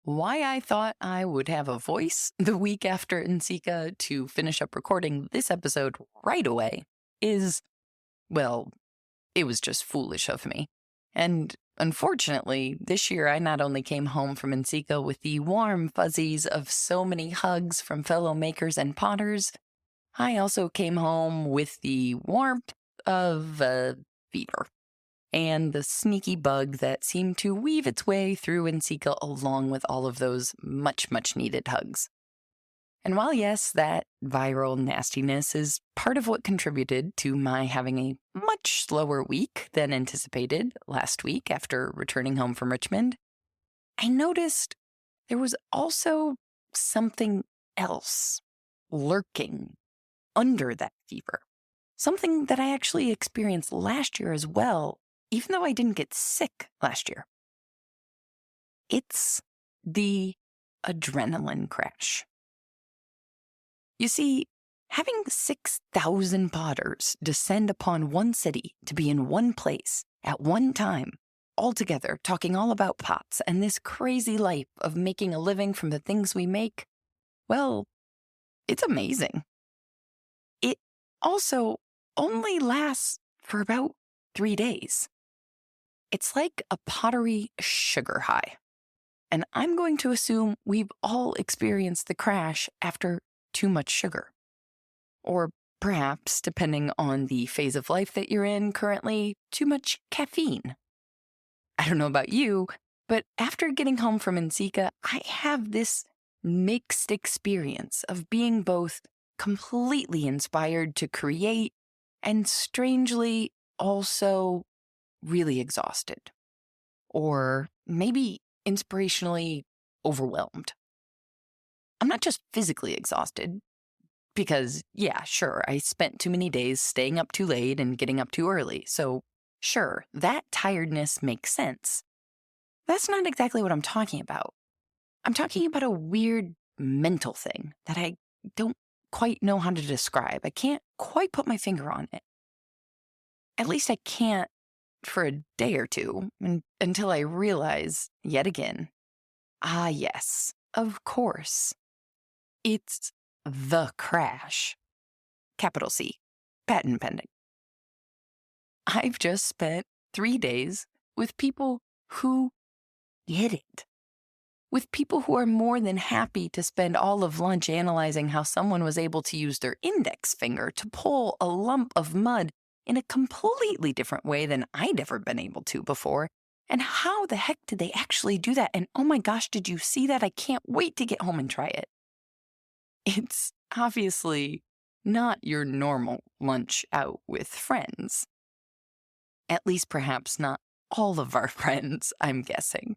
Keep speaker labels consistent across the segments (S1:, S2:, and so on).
S1: why I thought I would have a voice the week after Nsika to finish up recording this episode right away is, well, it was just foolish of me. And unfortunately, this year I not only came home from Nsika with the warm fuzzies of so many hugs from fellow makers and potters, I also came home with the warmth of a fever and the sneaky bug that seemed to weave its way through Nsika along with all of those much needed hugs. And while yes, that viral nastiness is part of what contributed to my having a much slower week than anticipated last week after returning home from Richmond, I noticed there was also something else lurking under that fever. Something that I actually experienced last year as well, even though I didn't get sick last year. It's the adrenaline crash. You see, having 6,000 potters descend upon one city to be in one place at one time, all together talking all about pots and this crazy life of making a living from the things we make, well, it's amazing. It also only lasts for about 3 days. It's like a pottery sugar high. And I'm going to assume we've all experienced the crash after too much sugar. Or perhaps, depending on the phase of life that you're in currently, too much caffeine. I don't know about you, but after getting home from Nsika, I have this mixed experience of being both completely inspired to create and strangely also really exhausted. Or maybe inspirationally overwhelmed. I'm not just physically exhausted, because, yeah, sure, I spent too many days staying up too late and getting up too early, so sure, that tiredness makes sense. That's not exactly what I'm talking about. I'm talking about a weird mental thing that I don't quite know how to describe. I can't quite put my finger on it. At least I can't for a day or two, until I realize, yet again, yes, of course. It's the crash. Capital C. Patent pending. I've just spent 3 days with people who get it. With people who are more than happy to spend all of lunch analyzing how someone was able to use their index finger to pull a lump of mud in a completely different way than I'd ever been able to before. And how the heck did they actually do that? And oh my gosh, did you see that? I can't wait to get home and try it. It's obviously not your normal lunch out with friends. At least perhaps not all of our friends, I'm guessing.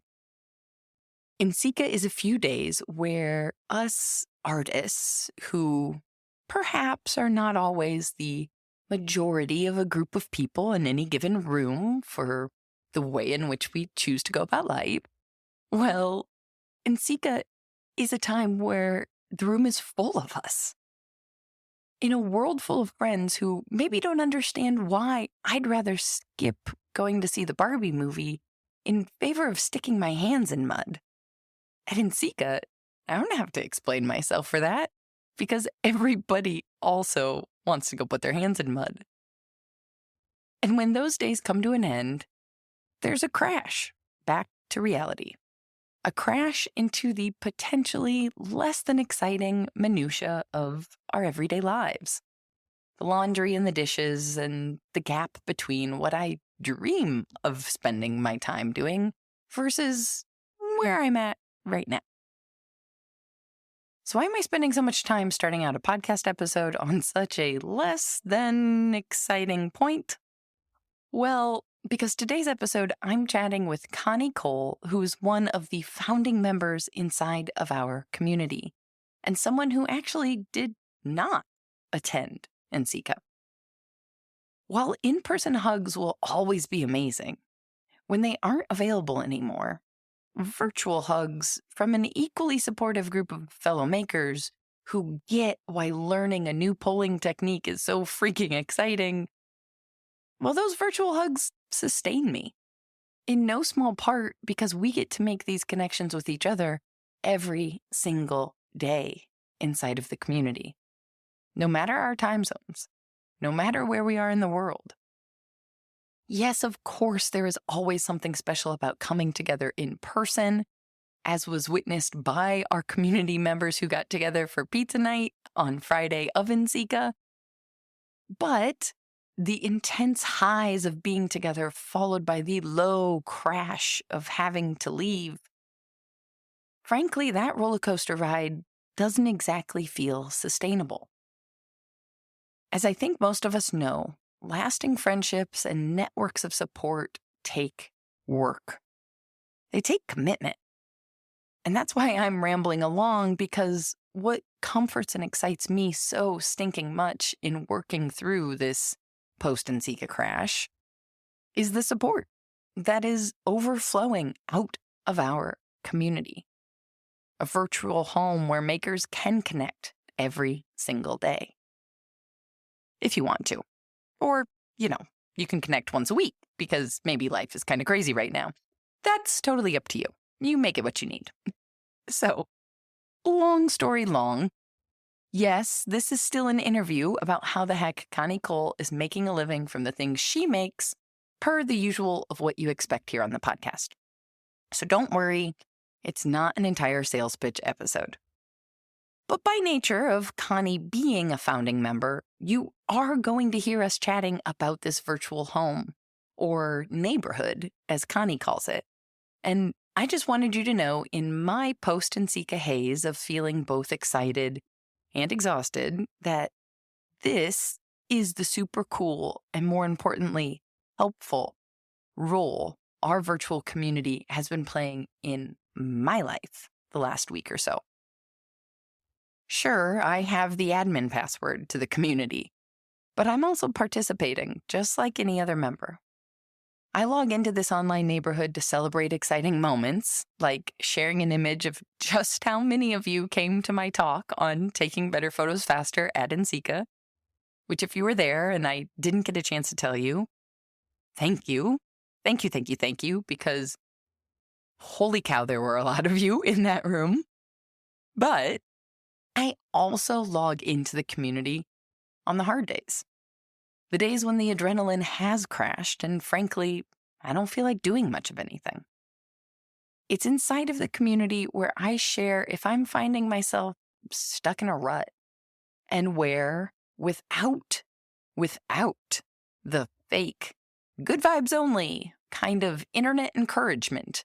S1: Nsika is a few days where us artists, who perhaps are not always the majority of a group of people in any given room for the way in which we choose to go about life, well, Nsika is a time where the room is full of us. In a world full of friends who maybe don't understand why I'd rather skip going to see the Barbie movie in favor of sticking my hands in mud. At Nsika, I don't have to explain myself for that, because everybody also wants to go put their hands in mud. And when those days come to an end, there's a crash back to reality. A crash into the potentially less than exciting minutia of our everyday lives. The laundry and the dishes and the gap between what I dream of spending my time doing versus where I'm at right now. So why am I spending so much time starting out a podcast episode on such a less than exciting point? Well, because today's episode, I'm chatting with Connie Cole, who's one of the founding members inside of our community, and someone who actually did not attend Nsika. While in-person hugs will always be amazing, when they aren't available anymore, virtual hugs from an equally supportive group of fellow makers who get why learning a new polling technique is so freaking exciting, well, those virtual hugs sustain me. In no small part because we get to make these connections with each other every single day inside of the community, no matter our time zones, no matter where we are in the world. Yes, of course, there is always something special about coming together in person, as was witnessed by our community members who got together for pizza night on Friday of Zika. But the intense highs of being together followed by the low crash of having to leave, frankly, that roller coaster ride doesn't exactly feel sustainable. As I think most of us know, lasting friendships and networks of support take work. They take commitment. And that's why I'm rambling along, because what comforts and excites me so stinking much in working through this post-Zika crash is the support that is overflowing out of our community. A virtual home where makers can connect every single day. If you want to. Or, you can connect once a week because maybe life is kind of crazy right now. That's totally up to you. You make it what you need. So, long story long, yes, this is still an interview about how the heck Connie Cole is making a living from the things she makes, per the usual of what you expect here on the podcast. So don't worry, it's not an entire sales pitch episode. But by nature of Connie being a founding member, you are going to hear us chatting about this virtual home, or neighborhood, as Connie calls it. And I just wanted you to know, in my post-Zika haze of feeling both excited and exhausted, that this is the super cool and, more importantly, helpful role our virtual community has been playing in my life the last week or so. Sure, I have the admin password to the community, but I'm also participating just like any other member. I log into this online neighborhood to celebrate exciting moments, like sharing an image of just how many of you came to my talk on taking better photos faster at Zika, which if you were there and I didn't get a chance to tell you, thank you. Thank you, because holy cow, there were a lot of you in that room. But I also log into the community on the hard days. The days when the adrenaline has crashed and, frankly, I don't feel like doing much of anything. It's inside of the community where I share if I'm finding myself stuck in a rut, and where, without the fake, good vibes only kind of internet encouragement,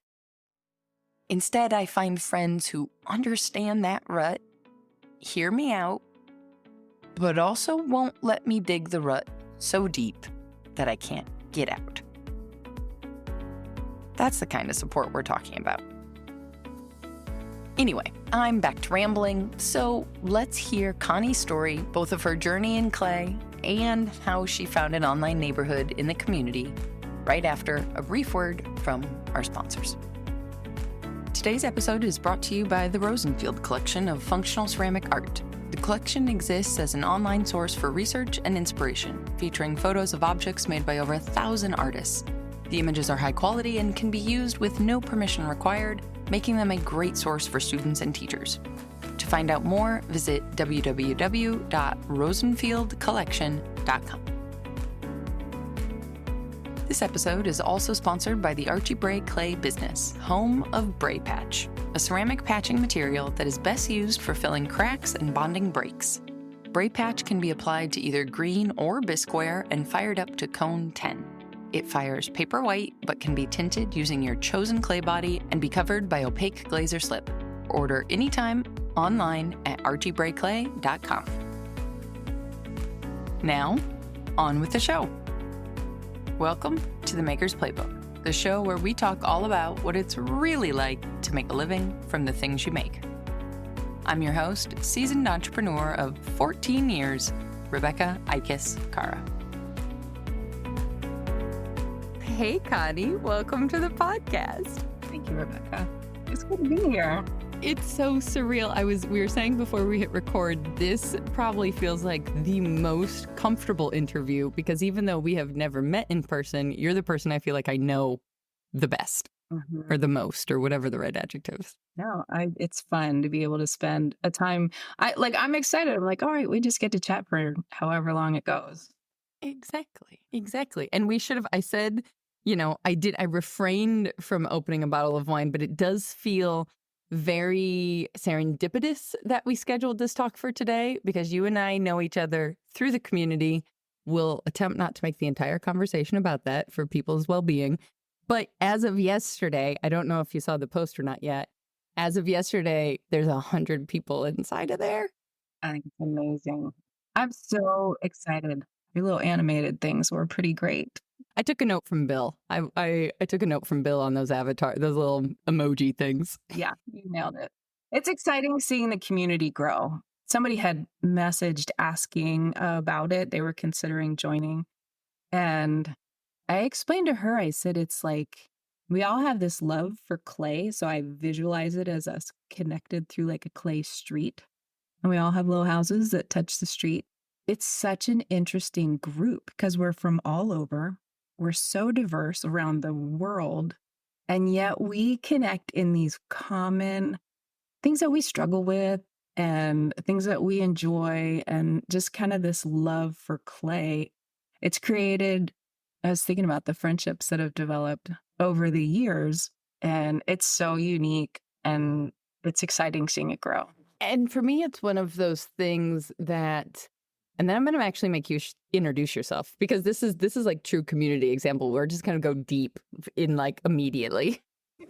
S1: instead I find friends who understand that rut, hear me out, but also won't let me dig the rut so deep that I can't get out. That's the kind of support we're talking about. Anyway, I'm back to rambling, so let's hear Connie's story, both of her journey in clay and how she found an online neighborhood in the community, right after a brief word from our sponsors. Today's episode is brought to you by the Rosenfield collection of functional ceramic art. The collection exists as an online source for research and inspiration, featuring photos of objects made by over 1,000 artists. The images are high quality and can be used with no permission required, making them a great source for students and teachers. To find out more, visit www.rosenfieldcollection.com. This episode is also sponsored by the Archie Bray Clay business, home of Bray Patch, a ceramic patching material that is best used for filling cracks and bonding breaks. Bray Patch can be applied to either green or bisqueware and fired up to cone 10. It fires paper white but can be tinted using your chosen clay body and be covered by opaque glaze or slip. Order anytime online at archiebrayclay.com. Now, on with the show. Welcome to the Maker's Playbook, the show where we talk all about what it's really like to make a living from the things you make. I'm your host, seasoned entrepreneur of 14 years, Rebecca Ikes Cara. Hey, Connie, welcome to the podcast.
S2: Thank you, Rebecca. It's good to be here.
S1: It's so surreal. We were saying before we hit record, this probably feels like the most comfortable interview because even though we have never met in person, you're the person I feel like I know the best. or
S2: Mhm.
S1: the most or whatever the right adjective is.
S2: No, it's fun to be able to spend a time. I'm excited. I'm like, all right, we just get to chat for however long it goes.
S1: Exactly. Exactly. And we should have, I said, I refrained from opening a bottle of wine, but it does feel very serendipitous that we scheduled this talk for today because you and I know each other through the community. We'll attempt not to make the entire conversation about that for people's well being. But as of yesterday, I don't know if you saw the post or not yet. As of yesterday, there's 100 people inside of there.
S2: I think it's amazing. I'm so excited. Your little animated things were pretty great.
S1: I took a note from Bill. I took a note from Bill on those those little emoji things.
S2: Yeah, you nailed it. It's exciting seeing the community grow. Somebody had messaged asking about it. They were considering joining. And I explained to her, I said, it's like we all have this love for clay. So I visualize it as us connected through like a clay street. And we all have little houses that touch the street. It's such an interesting group because we're from all over. We're so diverse around the world. And yet we connect in these common things that we struggle with and things that we enjoy, and just kind of this love for clay. It's created, I was thinking about the friendships that have developed over the years, and it's so unique and it's exciting seeing it grow.
S1: And for me, it's one of those things that, and then I'm going to actually make you introduce yourself because this is like true community example. We're just going to go deep in like immediately,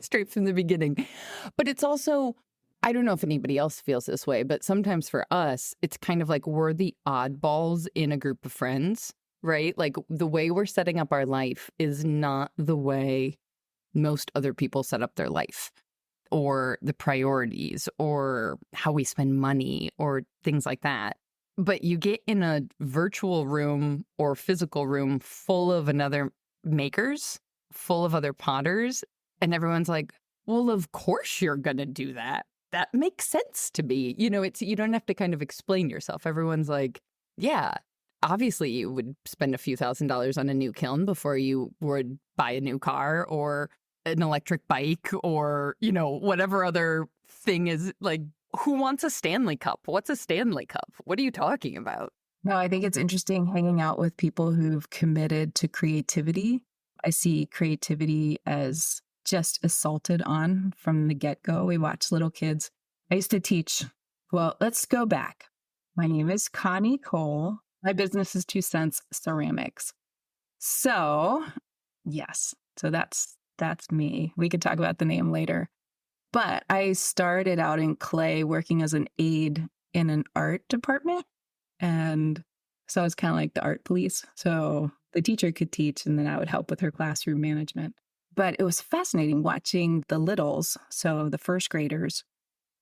S1: straight from the beginning. But it's also, I don't know if anybody else feels this way, but sometimes for us, it's kind of like we're the oddballs in a group of friends, right? Like the way we're setting up our life is not the way most other people set up their life, or the priorities, or how we spend money, or things like that. But you get in a virtual room or physical room full of another makers, full of other potters, and everyone's like, well, of course you're going to do that. That makes sense to me. You don't have to kind of explain yourself. Everyone's like, yeah, obviously you would spend a few $1,000s on a new kiln before you would buy a new car or an electric bike or, whatever other thing is like, who wants a Stanley Cup? What's a Stanley Cup? What are you talking about?
S2: No, I think it's interesting hanging out with people who've committed to creativity. I see creativity as just assaulted on from the get-go. We watch little kids. I used to teach, well, let's go back. My name is Connie Cole. My business is 2 Cents Ceramics. So, yes. So that's me. We could talk about the name later. But I started out in clay working as an aide in an art department. And so I was kind of like the art police. So the teacher could teach and then I would help with her classroom management. But it was fascinating watching the littles, so the first graders,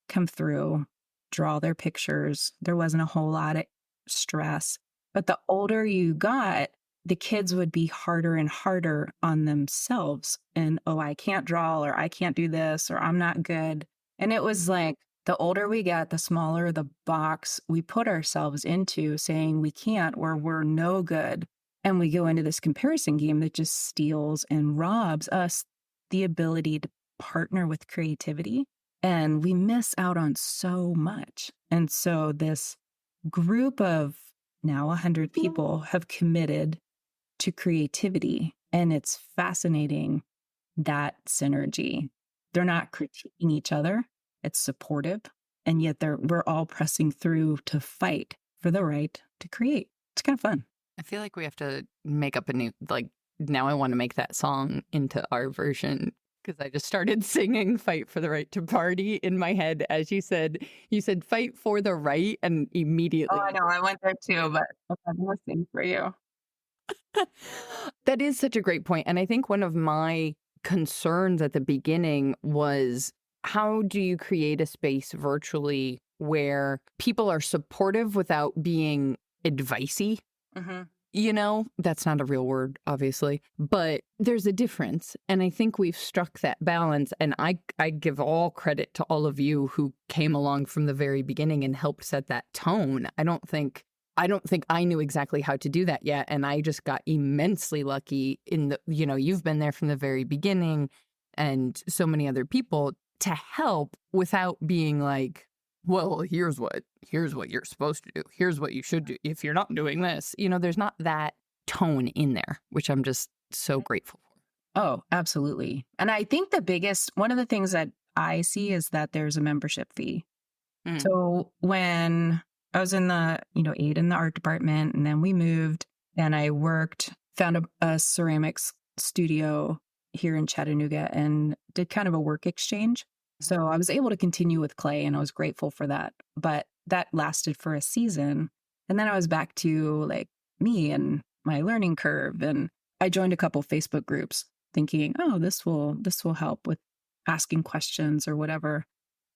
S2: come through, draw their pictures. There wasn't a whole lot of stress. But the older you got, the kids would be harder and harder on themselves. And, oh, I can't draw, or I can't do this, or I'm not good. And it was like the older we get, the smaller the box we put ourselves into, saying we can't or we're no good. And we go into this comparison game that just steals and robs us the ability to partner with creativity. And we miss out on so much. And so this group of now 100 people have committed to creativity. And it's fascinating, that synergy. They're not critiquing each other. It's supportive. And yet we're all pressing through to fight for the right to create. It's kind of fun.
S1: I feel like we have to make up a new, now I want to make that song into our version because I just started singing Fight for the Right to Party in my head as you said fight for the right, and immediately.
S2: Oh, I know. I went there too, but I'm going to sing for you.
S1: That is such a great point. And I think one of my concerns at the beginning was, how do you create a space virtually where people are supportive without being advicey? Mm-hmm. That's not a real word, obviously, but there's a difference. And I think we've struck that balance. And I give all credit to all of you who came along from the very beginning and helped set that tone. I don't think I knew exactly how to do that yet. And I just got immensely lucky in you've been there from the very beginning.
S3: and so many other people to help without being like, well, here's what you're supposed to do. Here's what you should do. If you're not doing this, there's not that tone in there, which I'm just so grateful for.
S2: Oh, absolutely. And I think one of the things that I see is that there's a membership fee.
S3: Mm.
S2: So when I was in the, aide in the art department, and then we moved and I found a ceramics studio here in Chattanooga and did kind of a work exchange. So I was able to continue with clay and I was grateful for that. But that lasted for a season. And then I was back to like me and my learning curve. And I joined a couple Facebook groups thinking, oh, this will help with asking questions or whatever.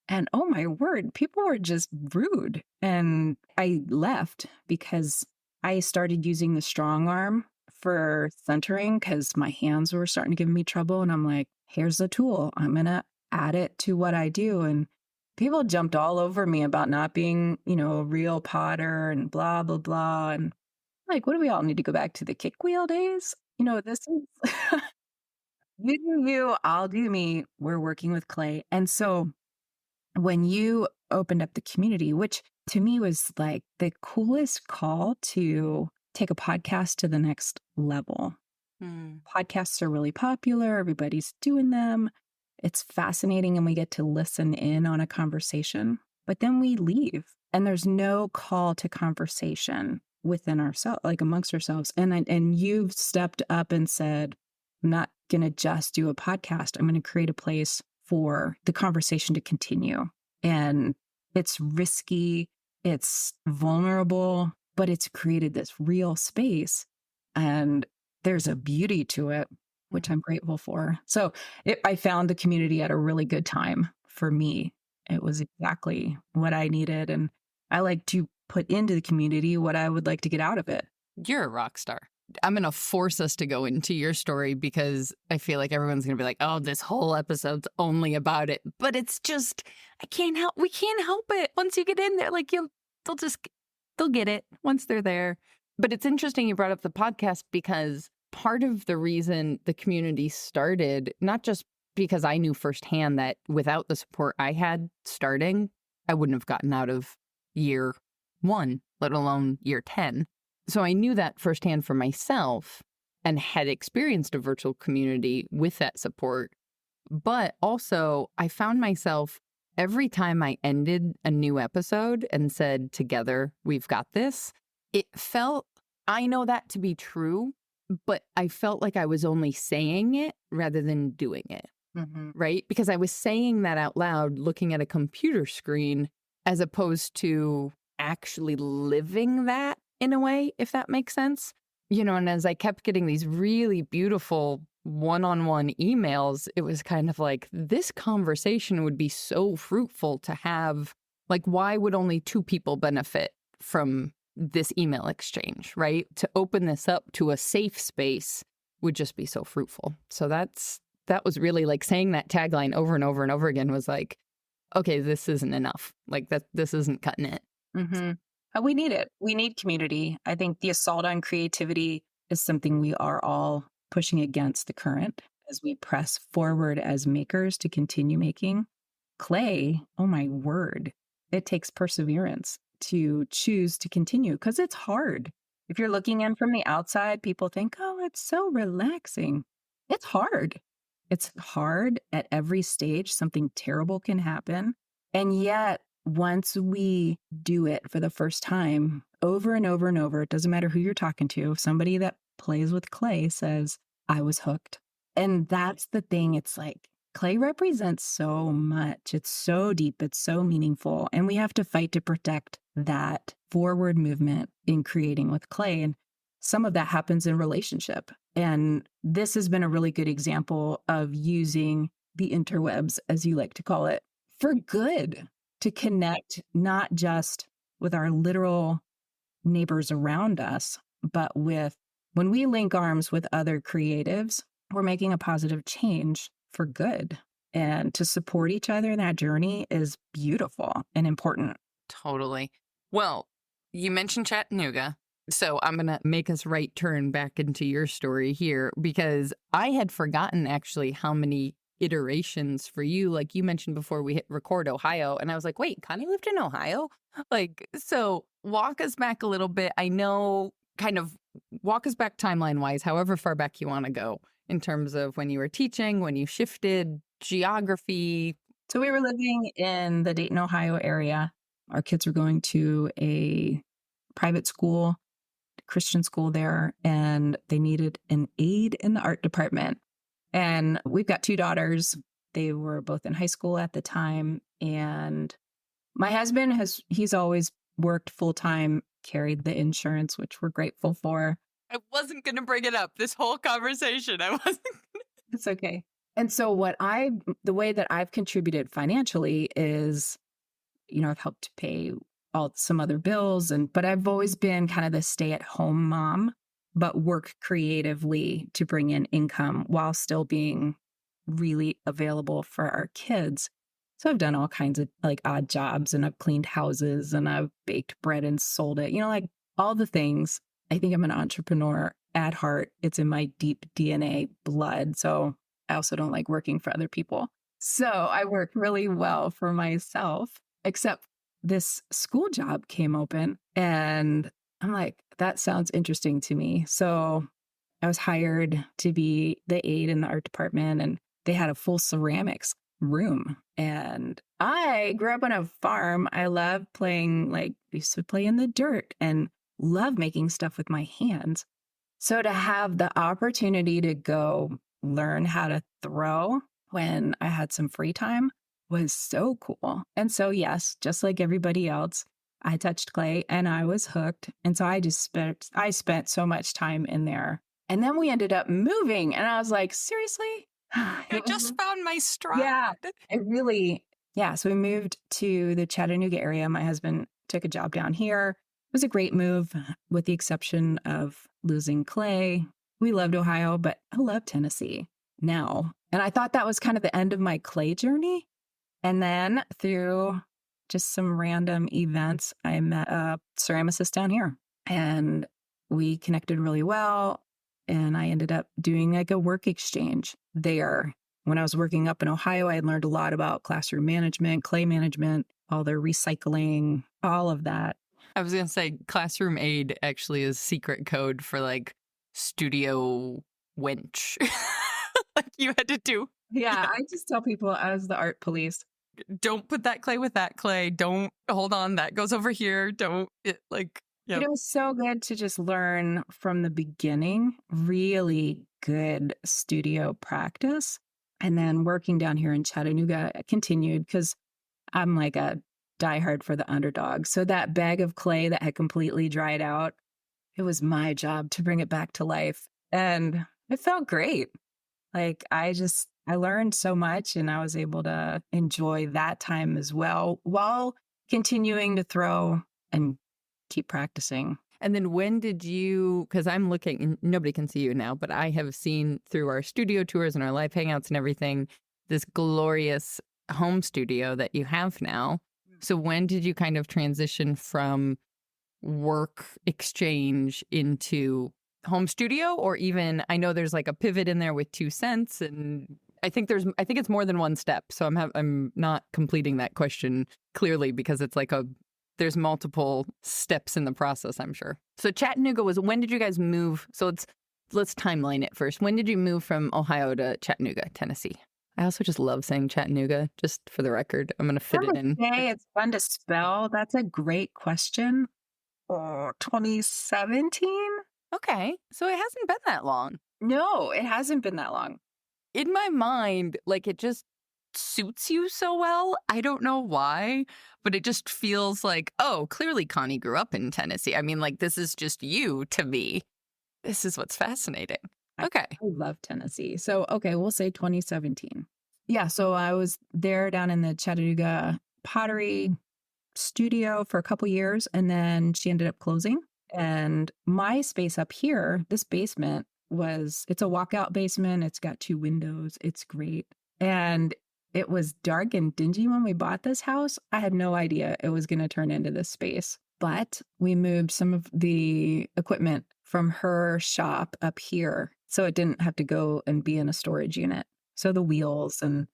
S2: And oh my word, people were just rude. And I left because I started using the strong arm for centering because my hands were starting to give me trouble. And I'm like, here's the tool. I'm going to add it to what I do. And people jumped all over me about not being, a real potter and blah, blah, blah. And like, what do we all need to go back to the kick wheel days? This is you do you, I'll do me. We're working with clay. And so when you opened up the community, which to me was like the coolest call to take a podcast to the next level. Podcasts are really popular. Everybody's doing them. It's fascinating and we get to listen in on a conversation, but then we leave and there's no call to conversation within ourselves, like amongst ourselves. And you've stepped up and said, I'm not going to just do a podcast. I'm going to create a place for the conversation to continue. And it's risky, it's vulnerable, but it's created this real space. And there's a beauty to it, which I'm grateful for. So I found the community at a really good time for me. It was exactly what I needed. And I like to put into the community what I would like to get out of it.
S3: You're a rock star. I'm going to force us to go into your story because I feel like everyone's going to be like, oh, this whole episode's only about it. But it's just, we can't help it. Once you get in there, like they'll get it once they're there. But it's interesting you brought up the podcast because part of the reason the community started, not just because I knew firsthand that without the support I had starting, I wouldn't have gotten out of year 1, let alone year 10. So I knew that firsthand for myself and had experienced a virtual community with that support. But also I found myself every time I ended a new episode and said, together, we've got this, it felt, I know that to be true, but I felt like I was only saying it rather than doing it, right? Because I was saying that out loud, looking at a computer screen, as opposed to actually living that in a way, if that makes sense. And as I kept getting these really beautiful one-on-one emails, it was kind of like, this conversation would be so fruitful to have. Like, why would only 2 people benefit from this email exchange, right? To open this up to a safe space would just be so fruitful. So that was really like saying that tagline over and over and over again was like, okay, this isn't enough. Like this isn't cutting it.
S2: We need it. We need community. I think the assault on creativity is something we are all pushing against the current as we press forward as makers to continue making. Clay, oh my word, it takes perseverance to choose to continue because it's hard. If you're looking in from the outside, people think, oh, it's so relaxing. It's hard. It's hard at every stage. Something terrible can happen. And yet, once we do it for the first time, over and over and over, it doesn't matter who you're talking to, somebody that plays with clay says, I was hooked. And that's the thing. It's like clay represents so much. It's so deep. It's so meaningful. And we have to fight to protect that forward movement in creating with clay. And some of that happens in relationship. And this has been a really good example of using the interwebs, as you like to call it, for good, to connect not just with our literal neighbors around us, but when we link arms with other creatives, we're making a positive change for good. And to support each other in that journey is beautiful and important.
S3: Totally. Well, you mentioned Chattanooga, so I'm going to make us right turn back into your story here because I had forgotten actually how many iterations for you. Like you mentioned before we hit record Ohio, and I was like, wait, Connie lived in Ohio? Like, so walk us back a little bit. I know, kind of walk us back timeline wise, however far back you want to go in terms of when you were teaching, when you shifted, geography.
S2: So we were living in the Dayton, Ohio area. Our kids were going to a private school, Christian school there, and they needed an aide in the art department. And we've got 2 daughters. They were both in high school at the time. And my husband he's always worked full time, carried the insurance, which we're grateful for.
S3: I wasn't going to bring it up this whole conversation. I wasn't.
S2: It's okay. And so the way that I've contributed financially is, I've helped pay some other bills, but I've always been kind of the stay-at-home mom, but work creatively to bring in income while still being really available for our kids. So I've done all kinds of like odd jobs, and I've cleaned houses, and I've baked bread and sold it, like all the things. I think I'm an entrepreneur at heart. It's in my deep DNA blood. So I also don't like working for other people. So I work really well for myself, except this school job came open, and I'm like, that sounds interesting to me. So I was hired to be the aide in the art department, and they had a full ceramics room. And I grew up on a farm. I love playing, used to play in the dirt and love making stuff with my hands. So to have the opportunity to go learn how to throw when I had some free time was so cool. And so, yes, just like everybody else, I touched clay and I was hooked. And so I spent so much time in there. And then we ended up moving, and I was like, seriously?
S3: I just found my stride.
S2: Yeah, so we moved to the Chattanooga area. My husband took a job down here. It was a great move, with the exception of losing clay. We loved Ohio, but I love Tennessee now. And I thought that was kind of the end of my clay journey. And then through just some random events, I met a ceramicist down here, and we connected really well. And I ended up doing like a work exchange there. When I was working up in Ohio, I had learned a lot about classroom management, clay management, all their recycling, all of that.
S3: I was going to say classroom aid actually is secret code for like studio wench. Like you had to do.
S2: Yeah, I just tell people I was the art police.
S3: Don't put that clay with that clay. Don't hold on. That goes over here. Don't it like. Yep.
S2: It was so good to just learn from the beginning, really good studio practice. And then working down here in Chattanooga, I continued because I'm like a diehard for the underdog. So that bag of clay that had completely dried out, it was my job to bring it back to life. And it felt great. Like I learned so much, and I was able to enjoy that time as well while continuing to throw and keep practicing.
S3: And then when did you, because I'm looking, and nobody can see you now, but I have seen through our studio tours and our live hangouts and everything, this glorious home studio that you have now. So when did you kind of transition from work exchange into home studio? Or even, I know there's like a pivot in there with 2 cents, and I think it's more than one step. So I'm not completing that question clearly, because it's like there's multiple steps in the process, I'm sure. So Chattanooga when did you guys move? So let's timeline it first. When did you move from Ohio to Chattanooga, Tennessee? I also just love saying Chattanooga, just for the record. I'm going to fit it in.
S2: Hey, it's fun to spell. That's a great question. 2017?
S3: Okay. So it hasn't been that long.
S2: No, it hasn't been that long.
S3: In my mind, like it just suits you so well. I don't know why, but it just feels like, oh, clearly Connie grew up in Tennessee. I mean, like this is just you to me. This is what's fascinating. Okay.
S2: I love Tennessee. So, okay, we'll say 2017. Yeah, so I was there down in the Chattanooga pottery studio for a couple years, and then she ended up closing. And my space up here, this basement it's a walkout basement. It's got 2 windows. It's great. And it was dark and dingy when we bought this house. I had no idea it was going to turn into this space. But we moved some of the equipment from her shop up here, so it didn't have to go and be in a storage unit. So the wheels and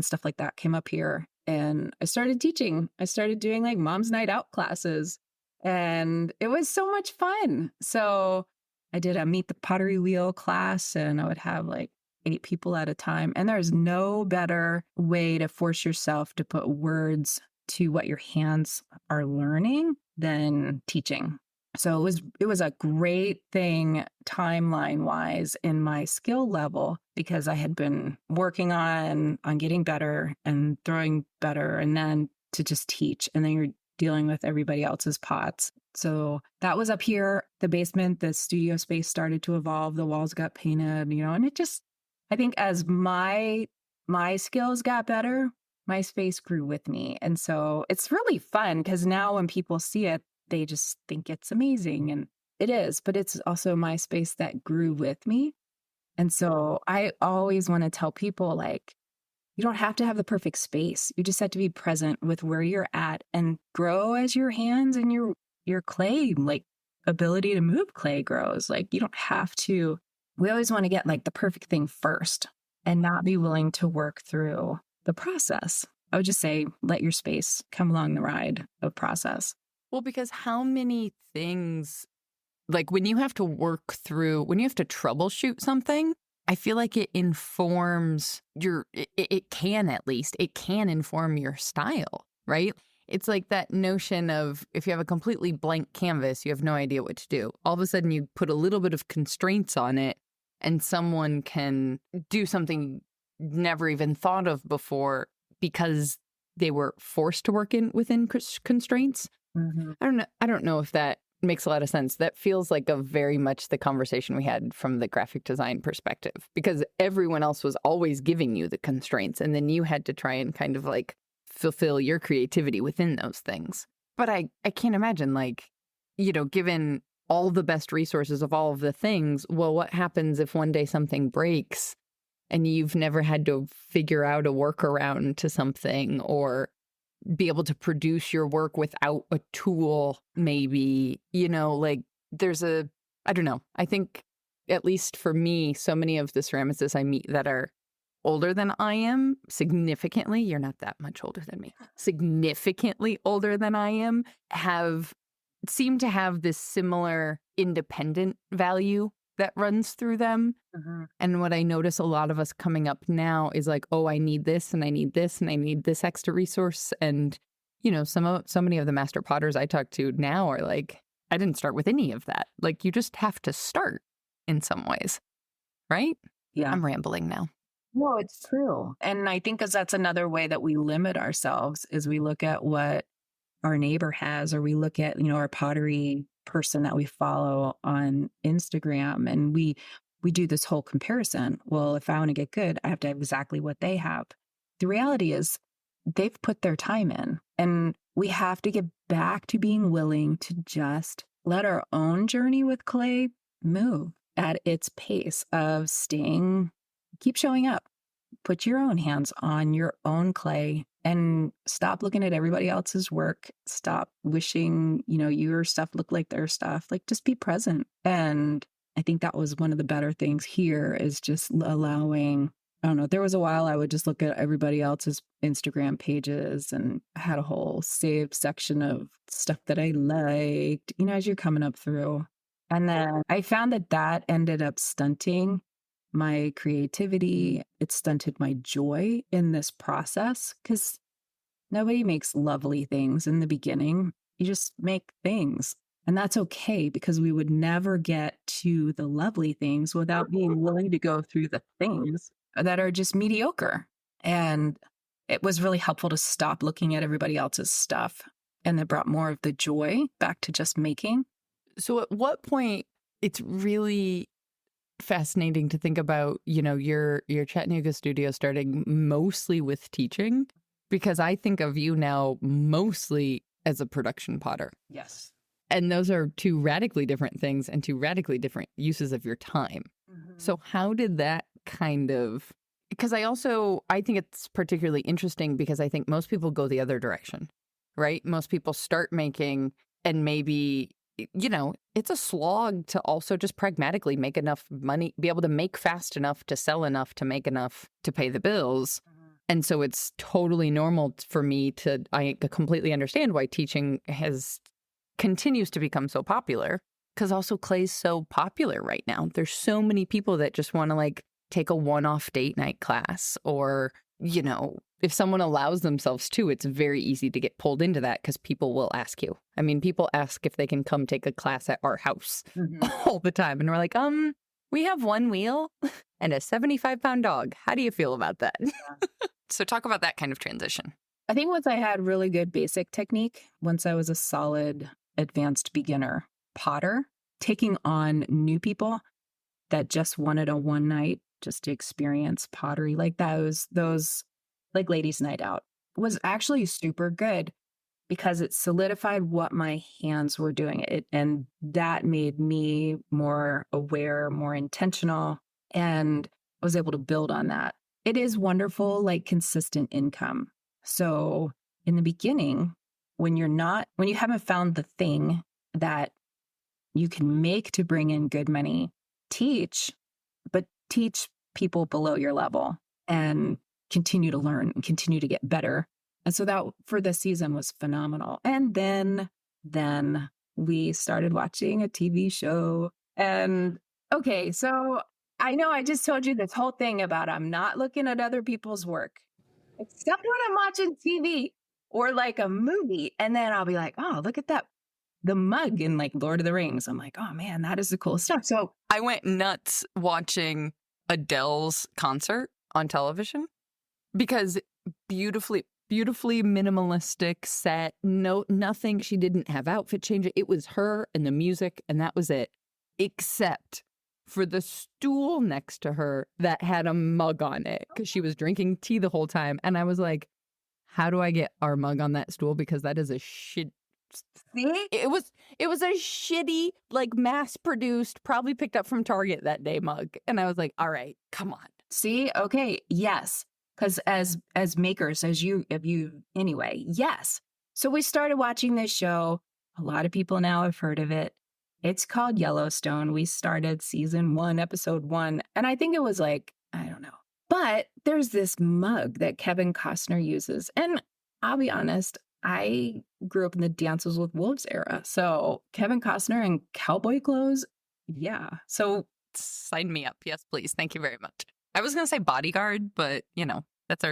S2: stuff like that came up here. And I started teaching. I started doing like mom's night out classes. And it was so much fun. So I did a meet the pottery wheel class, and I would have like 8 people at a time. And there's no better way to force yourself to put words to what your hands are learning than teaching. So it was a great thing timeline wise in my skill level, because I had been working on getting better and throwing better, and then to just teach, and then you're dealing with everybody else's pots. So that was up here, the basement. The studio space started to evolve. The walls got painted, and it just, I think as my skills got better, my space grew with me. And so it's really fun, because now when people see it, they just think it's amazing. And it is, but it's also my space that grew with me. And so I always want to tell people, like, you don't have to have the perfect space. You just have to be present with where you're at and grow as your hands and your clay, like ability to move clay grows. Like, you don't have to, we always want to get like the perfect thing first and not be willing to work through the process. I would just say, let your space come along the ride of process.
S3: Well, because how many things, like when you have to work through, when you have to troubleshoot something, I feel like it informs it can at least, it can inform your style, right? It's like that notion of if you have a completely blank canvas, you have no idea what to do. All of a sudden you put a little bit of constraints on it and someone can do something never even thought of before because they were forced to work within constraints.
S2: Mm-hmm.
S3: I don't know if that makes a lot of sense. That feels like a very much the conversation we had from the graphic design perspective, because everyone else was always giving you the constraints, and then you had to try and kind of like fulfill your creativity within those things. But I can't imagine, like, given all the best resources of all of the things, well, what happens if one day something breaks and you've never had to figure out a workaround to something, or be able to produce your work without a tool, maybe, like I don't know. I think, at least for me, so many of the ceramicists I meet that are older than I am, significantly, you're not that much older than me, significantly older than I am, seem to have this similar independent value that runs through them.
S2: Mm-hmm.
S3: And what I notice a lot of us coming up now is like, oh, I need this and I need this and I need this extra resource. And, so many of the master potters I talk to now are like, I didn't start with any of that. Like, you just have to start in some ways, right?
S2: Yeah.
S3: I'm rambling now.
S2: No, it's true. And I think that's another way that we limit ourselves, is we look at what our neighbor has, or we look at, our pottery person that we follow on Instagram, and we do this whole comparison. Well, if I want to get good, I have to have exactly what they have. The reality is they've put their time in, and we have to get back to being willing to just let our own journey with clay move at its pace of keep showing up, put your own hands on your own clay, and stop looking at everybody else's work. Stop wishing, your stuff looked like their stuff. Like, just be present. And I think that was one of the better things here, is just allowing, I don't know, there was a while I would just look at everybody else's Instagram pages, and I had a whole saved section of stuff that I liked, as you're coming up through. And then I found that ended up stunting my creativity. It stunted my joy in this process, because nobody makes lovely things in the beginning. You just make things. And that's okay, because we would never get to the lovely things without being willing to go through the things that are just mediocre. And it was really helpful to stop looking at everybody else's stuff. And it brought more of the joy back to just making.
S3: So at what point, it's really fascinating to think about, your Chattanooga studio starting mostly with teaching, because I think of you now mostly as a production potter.
S2: Yes.
S3: And those are two radically different things and two radically different uses of your time.
S2: Mm-hmm.
S3: So how did that kind of, because I think it's particularly interesting, because I think most people go the other direction, right? Most people start making and maybe it's a slog to also just pragmatically make enough money, be able to make fast enough to sell enough to make enough to pay the bills. And so it's totally normal for me I completely understand why teaching continues to become so popular, because also clay's so popular right now. There's so many people that just want to like take a one-off date night class, or, if someone allows themselves to, it's very easy to get pulled into that because people will ask you. I mean, people ask if they can come take a class at our house all the time. And we're like, we have one wheel and a 75-pound dog. How do you feel about that? Yeah. So talk about that kind of transition.
S2: I think once I had really good basic technique, once I was a solid advanced beginner potter, taking on new people that just wanted a one night just to experience pottery like those like ladies' night out was actually super good because it solidified what my hands were doing. And that made me more aware, more intentional, and I was able to build on that. It is wonderful, like consistent income. So in the beginning, when you haven't found the thing that you can make to bring in good money, teach people below your level and continue to learn and continue to get better. And so that for this season was phenomenal. And then we started watching a TV show. And okay, so I know I just told you this whole thing about I'm not looking at other people's work, except when I'm watching TV or like a movie. And then I'll be like, oh, look at that. The mug in like Lord of the Rings. I'm like, oh man, that is the cool stuff. So
S3: I went nuts watching Adele's concert on television because beautifully minimalistic set. No, nothing. She didn't have outfit change. It was her and the music, and that was it. Except for the stool next to her that had a mug on it because she was drinking tea the whole time. And I was like, how do I get our mug on that stool? Because that is a shit.
S2: See?
S3: It was a shitty, like mass-produced, probably picked up from Target that day mug. And I was like, all right, come on.
S2: See? Okay. Yes. Because as makers, anyway, yes. So we started watching this show. A lot of people now have heard of it. It's called Yellowstone. We started season 1, episode 1. And I think it was like, I don't know. But there's this mug that Kevin Costner uses. And I'll be honest, I grew up in the Dances with Wolves era. So Kevin Costner in cowboy clothes. Yeah. So
S3: sign me up. Yes, please. Thank you very much. I was going to say Bodyguard, but that's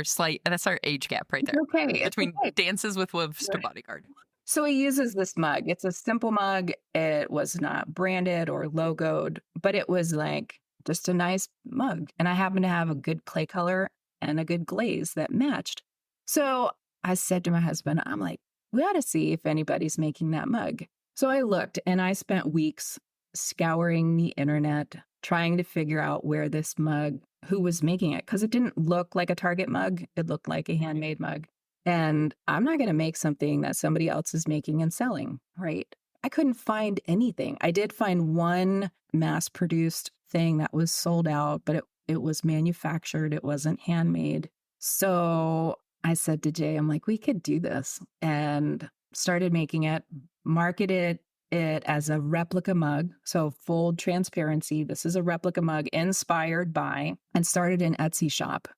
S3: our age gap right there.
S2: Okay.
S3: Between Dances with Wolves to Bodyguard.
S2: So he uses this mug. It's a simple mug. It was not branded or logoed, but it was like just a nice mug. And I happened to have a good clay color and a good glaze that matched. So I said to my husband, I'm like, we ought to see if anybody's making that mug. So I looked and I spent weeks scouring the internet, trying to figure out where this mug, who was making it, because it didn't look like a Target mug. It looked like a handmade mug. And I'm not going to make something that somebody else is making and selling, right? I couldn't find anything. I did find one mass-produced thing that was sold out, but it was manufactured. It wasn't handmade. So I said to Jay, I'm like, we could do this, and started making it, marketed it as a replica mug. So full transparency. This is a replica mug inspired by, and started an Etsy shop.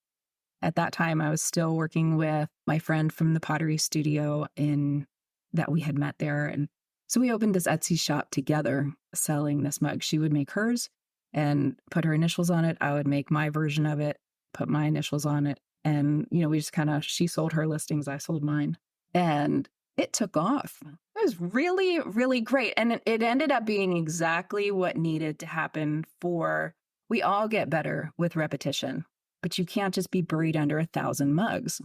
S2: At that time, I was still working with my friend from the pottery studio that we had met there. And so we opened this Etsy shop together, selling this mug. She would make hers and put her initials on it. I would make my version of it, put my initials on it. And, we just she sold her listings, I sold mine. And it took off. It was really, really great. And it ended up being exactly what needed to happen we all get better with repetition. But you can't just be buried under 1,000 mugs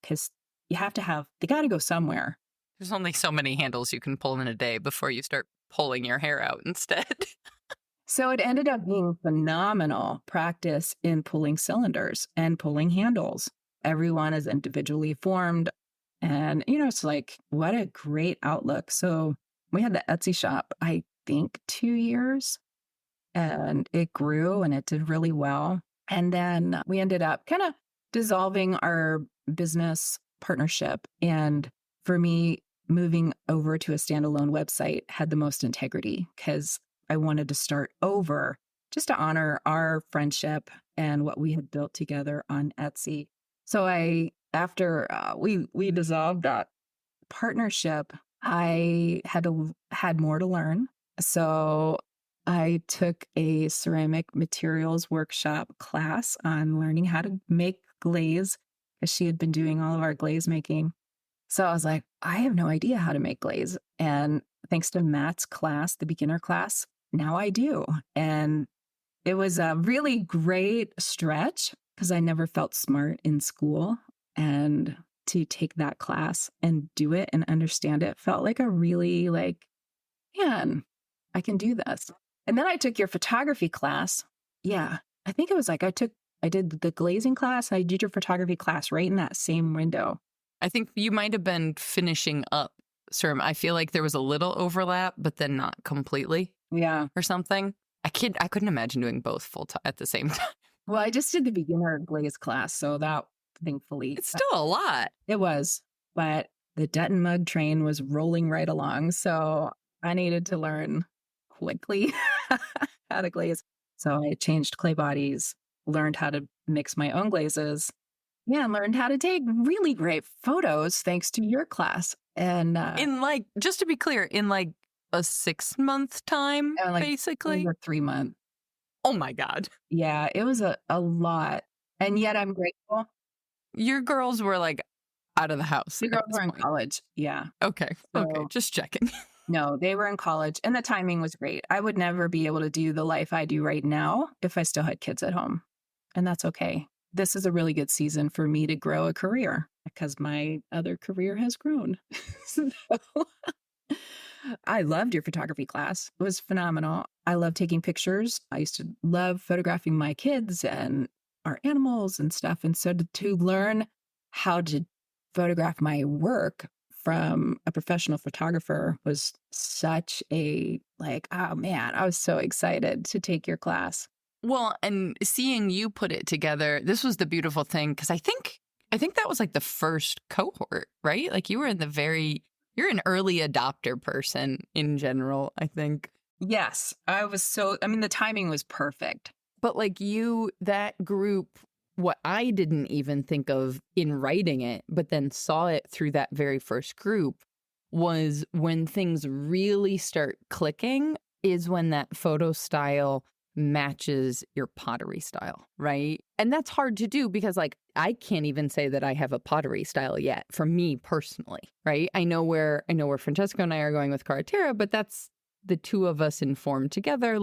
S2: because they got to go somewhere.
S3: There's only so many handles you can pull in a day before you start pulling your hair out instead.
S2: So it ended up being phenomenal practice in pulling cylinders and pulling handles. Everyone is individually formed. And, it's like, what a great outlook. So we had the Etsy shop, I think 2 years, and it grew and it did really well. And then we ended up kind of dissolving our business partnership. And for me, moving over to a standalone website had the most integrity because I wanted to start over just to honor our friendship and what we had built together on Etsy. So after we dissolved that partnership, I had more to learn. So I took a ceramic materials workshop class on learning how to make glaze because she had been doing all of our glaze making. So I was like, I have no idea how to make glaze. And thanks to Matt's class, the beginner class, now I do. And it was a really great stretch because I never felt smart in school. And to take that class and do it and understand it felt like a really man, I can do this. And then I took your photography class. Yeah, I think it was like I did the glazing class. I did your photography class right in that same window.
S3: I think you might have been finishing up, sir. I feel like there was a little overlap, but then not completely.
S2: Yeah.
S3: Or something. I couldn't imagine doing both full time at the same time.
S2: Well, I just did the beginner glaze class, so that thankfully
S3: It's still a lot.
S2: It was, but the Dutton mug train was rolling right along, so I needed to learn quickly how to glaze. So I changed clay bodies, learned how to mix my own glazes, and learned how to take really great photos thanks to your class. And
S3: In just to be clear, in a 6-month time, basically.
S2: Over 3 months.
S3: Oh my God.
S2: Yeah, it was a lot. And yet I'm grateful.
S3: Your girls were out of the house.
S2: The girls were in college. Yeah.
S3: Okay. Okay. Just checking.
S2: No, they were in college and the timing was great. I would never be able to do the life I do right now if I still had kids at home. And that's okay. This is a really good season for me to grow a career because my other career has grown. So I loved your photography class. It was phenomenal. I love taking pictures. I used to love photographing my kids and our animals and stuff. And so to learn how to photograph my work from a professional photographer was such a oh man, I was so excited to take your class.
S3: Well, and seeing you put it together, this was the beautiful thing because I think that was the first cohort, right? You were you're an early adopter person in general, I think.
S2: Yes, the timing was perfect.
S3: But that group, what I didn't even think of in writing it, but then saw it through that very first group was when things really start clicking is when that photo style matches your pottery style, right? And that's hard to do because I can't even say that I have a pottery style yet for me personally, right? I know where Francesco and I are going with Carretera, but that's the two of us informed together.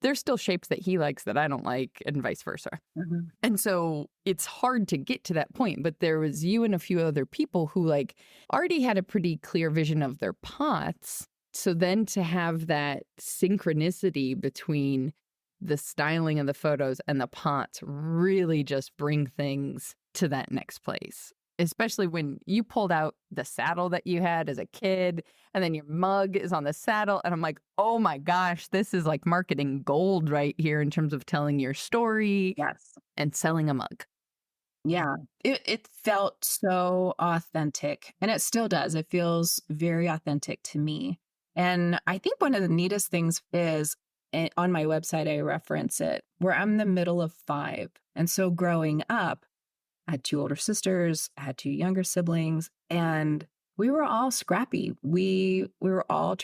S3: There's still shapes that he likes that I don't like and vice versa.
S2: Mm-hmm.
S3: And so it's hard to get to that point. But there was you and a few other people who already had a pretty clear vision of their pots. So then to have that synchronicity between the styling of the photos and the pots really just bring things to that next place. Especially when you pulled out the saddle that you had as a kid and then your mug is on the saddle. And I'm like, oh my gosh, this is marketing gold right here in terms of telling your story.
S2: Yes.
S3: And selling a mug.
S2: Yeah, it felt so authentic and it still does. It feels very authentic to me. And I think one of the neatest things is on my website, I reference it where I'm the middle of 5. And so growing up, I had 2 older sisters, I had 2 younger siblings, and we were all scrappy. We were all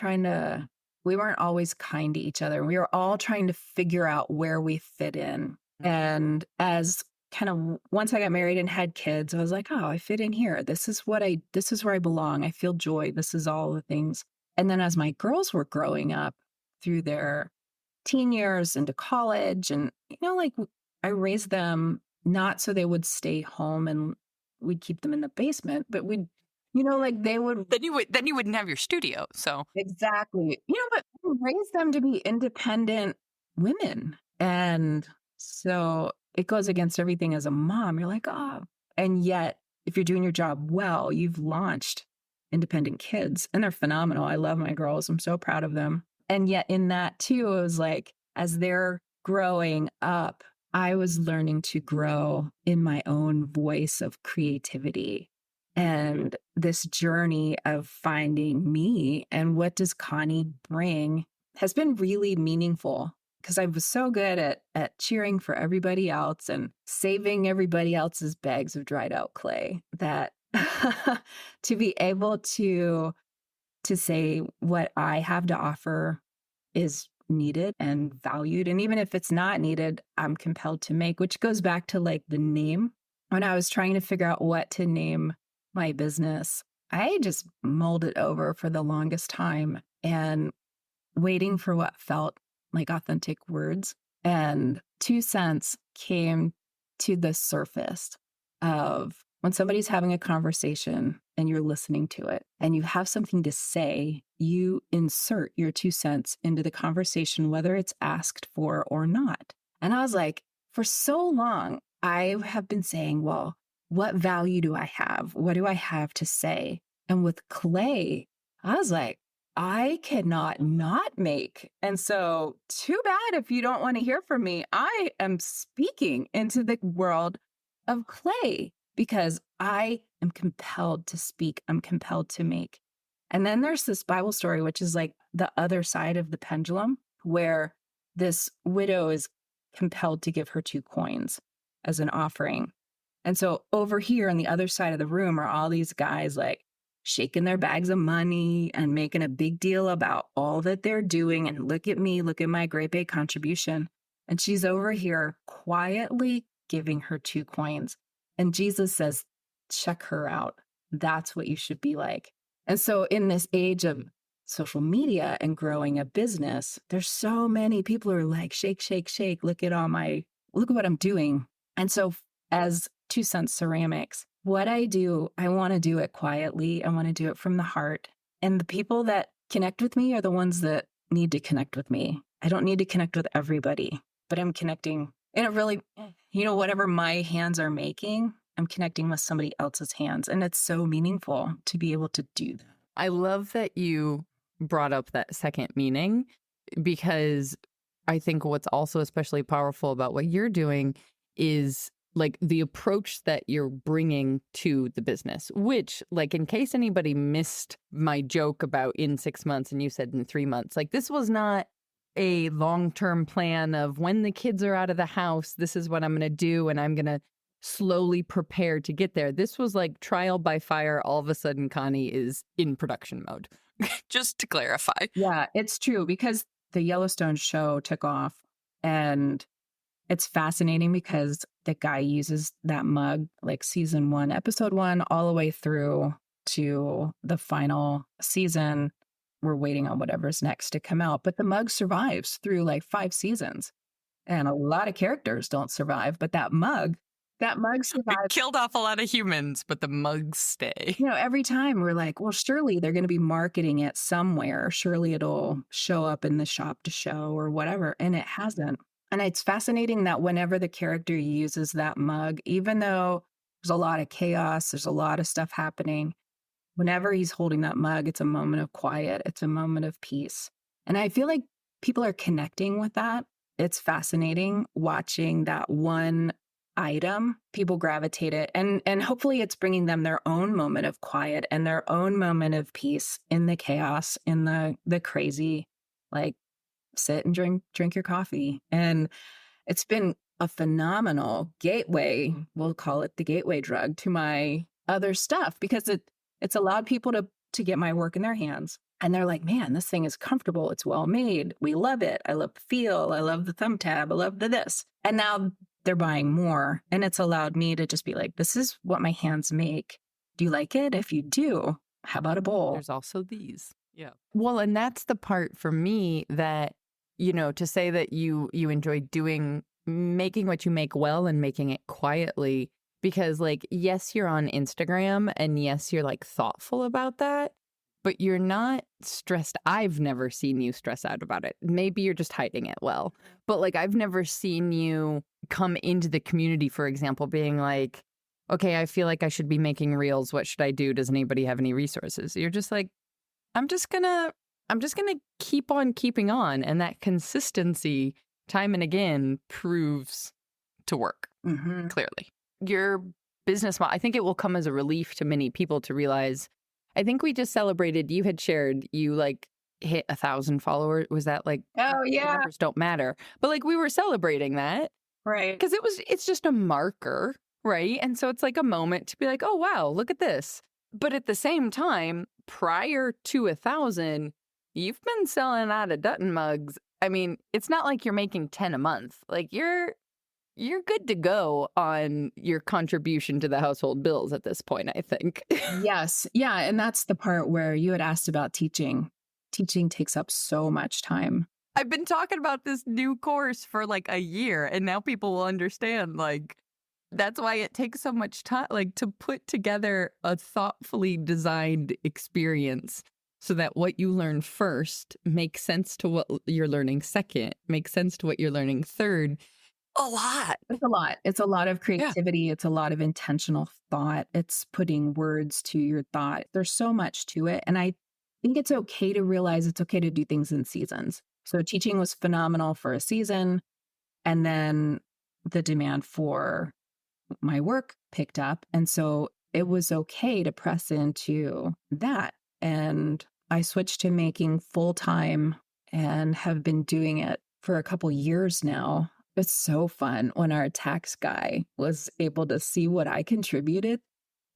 S2: we weren't always kind to each other. We were all trying to figure out where we fit in. And as once I got married and had kids, I was like, oh, I fit in here. This is where I belong. I feel joy. This is all the things. And then as my girls were growing up through their teen years into college, and I raised them not so they would stay home and we'd keep them in the basement, but we'd, they would.
S3: Then you wouldn't have your studio. So
S2: exactly, but we raised them to be independent women, and so it goes against everything as a mom. You're like, oh, and yet if you're doing your job well, you've launched independent kids, and they're phenomenal. I love my girls. I'm so proud of them. And yet in that too, it was as they're growing up, I was learning to grow in my own voice of creativity. And this journey of finding me and what does Connie bring has been really meaningful because I was so good at cheering for everybody else and saving everybody else's bags of dried out clay that to be able to say what I have to offer is needed and valued. And even if it's not needed, I'm compelled to make, which goes back to like the name. When I was trying to figure out what to name my business, I just mulled it over for the longest time and waiting for what felt like authentic words. And 2 cents came to the surface of when somebody's having a conversation and you're listening to it and you have something to say, you insert your 2 cents into the conversation, whether it's asked for or not. And I was like, for so long, I have been saying, well, what value do I have? What do I have to say? And with clay, I was like, I cannot not make. And so, too bad if you don't want to hear from me. I am speaking into the world of clay because I am compelled to speak. I'm compelled to make. And then there's this Bible story, which is like the other side of the pendulum, where this widow is compelled to give her 2 coins as an offering. And so over here on the other side of the room are all these guys like shaking their bags of money and making a big deal about all that they're doing. And look at me, look at my great big contribution. And she's over here quietly giving her 2 coins. And Jesus says, check her out. That's what you should be like. And so in this age of social media and growing a business, there's so many people who are like, shake, shake, shake. Look at what I'm doing. And so as 2 cents ceramics, what I do, I want to do it quietly. I want to do it from the heart. And the people that connect with me are the ones that need to connect with me. I don't need to connect with everybody, but I'm connecting in a really, whatever my hands are making, I'm connecting with somebody else's hands. And it's so meaningful to be able to do that.
S3: I love that you brought up that second meaning, because I think what's also especially powerful about what you're doing is like the approach that you're bringing to the business, which, like, in case anybody missed my joke about in 6 months and you said in 3 months, like, this was not a long-term plan of when the kids are out of the house, this is what I'm going to do, and I'm going to slowly prepare to get there. This was like trial by fire. All of a sudden, Connie is in production mode. Just to clarify.
S2: Yeah, it's true, because the Yellowstone show took off, and it's fascinating because the guy uses that mug like season 1, episode 1, all the way through to the final season. We're waiting on whatever's next to come out, but the mug survives through like 5 seasons, and a lot of characters don't survive, but that mug survives.
S3: It killed off a lot of humans, but the mugs stay.
S2: Every time we're like, well, surely they're going to be marketing it somewhere. Surely it'll show up in the shop to show or whatever. And it hasn't. And it's fascinating that whenever the character uses that mug, even though there's a lot of chaos, there's a lot of stuff happening, whenever he's holding that mug, it's a moment of quiet. It's a moment of peace. And I feel like people are connecting with that. It's fascinating watching that one item. People gravitate it. And hopefully it's bringing them their own moment of quiet and their own moment of peace in the chaos, in the crazy, like, sit and drink your coffee. And it's been a phenomenal gateway, we'll call it the gateway drug, to my other stuff, because it's allowed people to get my work in their hands. And they're like, man, this thing is comfortable. It's well made. We love it. I love the feel. I love the thumb tab. I love the this. And now they're buying more. And it's allowed me to just be like, this is what my hands make. Do you like it? If you do, how about a bowl?
S3: There's also these. Yeah. Well, and that's the part for me that, to say that you enjoy making what you make well and making it quietly, because, like, yes, you're on Instagram and yes, you're like thoughtful about that, but you're not stressed. I've never seen you stress out about it. Maybe you're just hiding it well, but like, I've never seen you come into the community, for example, being like, okay, I feel like I should be making reels. What should I do? Does anybody have any resources? You're just like, I'm just gonna keep on keeping on. And that consistency time and again proves to work.
S2: Mm-hmm.
S3: Clearly. Your business model. I think it will come as a relief to many people to realize, I think we just celebrated, you had shared, you like hit 1,000 followers. Was that like,
S2: Oh,
S3: the
S2: yeah.
S3: numbers don't matter, but like we were celebrating that
S2: Right.
S3: because it's just a marker, right? And so it's like a moment to be like, oh, wow, look at this. But at the same time, prior to 1,000, you've been selling out of Dutton mugs. I mean, it's not like you're making 10 a month. Like you're good to go on your contribution to the household bills at this point, I think.
S2: Yes. Yeah. And that's the part where you had asked about teaching. Teaching takes up so much time.
S3: I've been talking about this new course for like a year, and now people will understand, like, that's why it takes so much time, like, to put together a thoughtfully designed experience so that what you learn first makes sense to what you're learning second, makes sense to what you're learning third. A lot.
S2: It's a lot. It's a lot of creativity. Yeah. It's a lot of intentional thought. It's putting words to your thought. There's so much to it. And I think it's okay to realize it's okay to do things in seasons. So teaching was phenomenal for a season. And then the demand for my work picked up. And so it was okay to press into that. And I switched to making full-time and have been doing it for a couple years now. It's so fun when our tax guy was able to see what I contributed.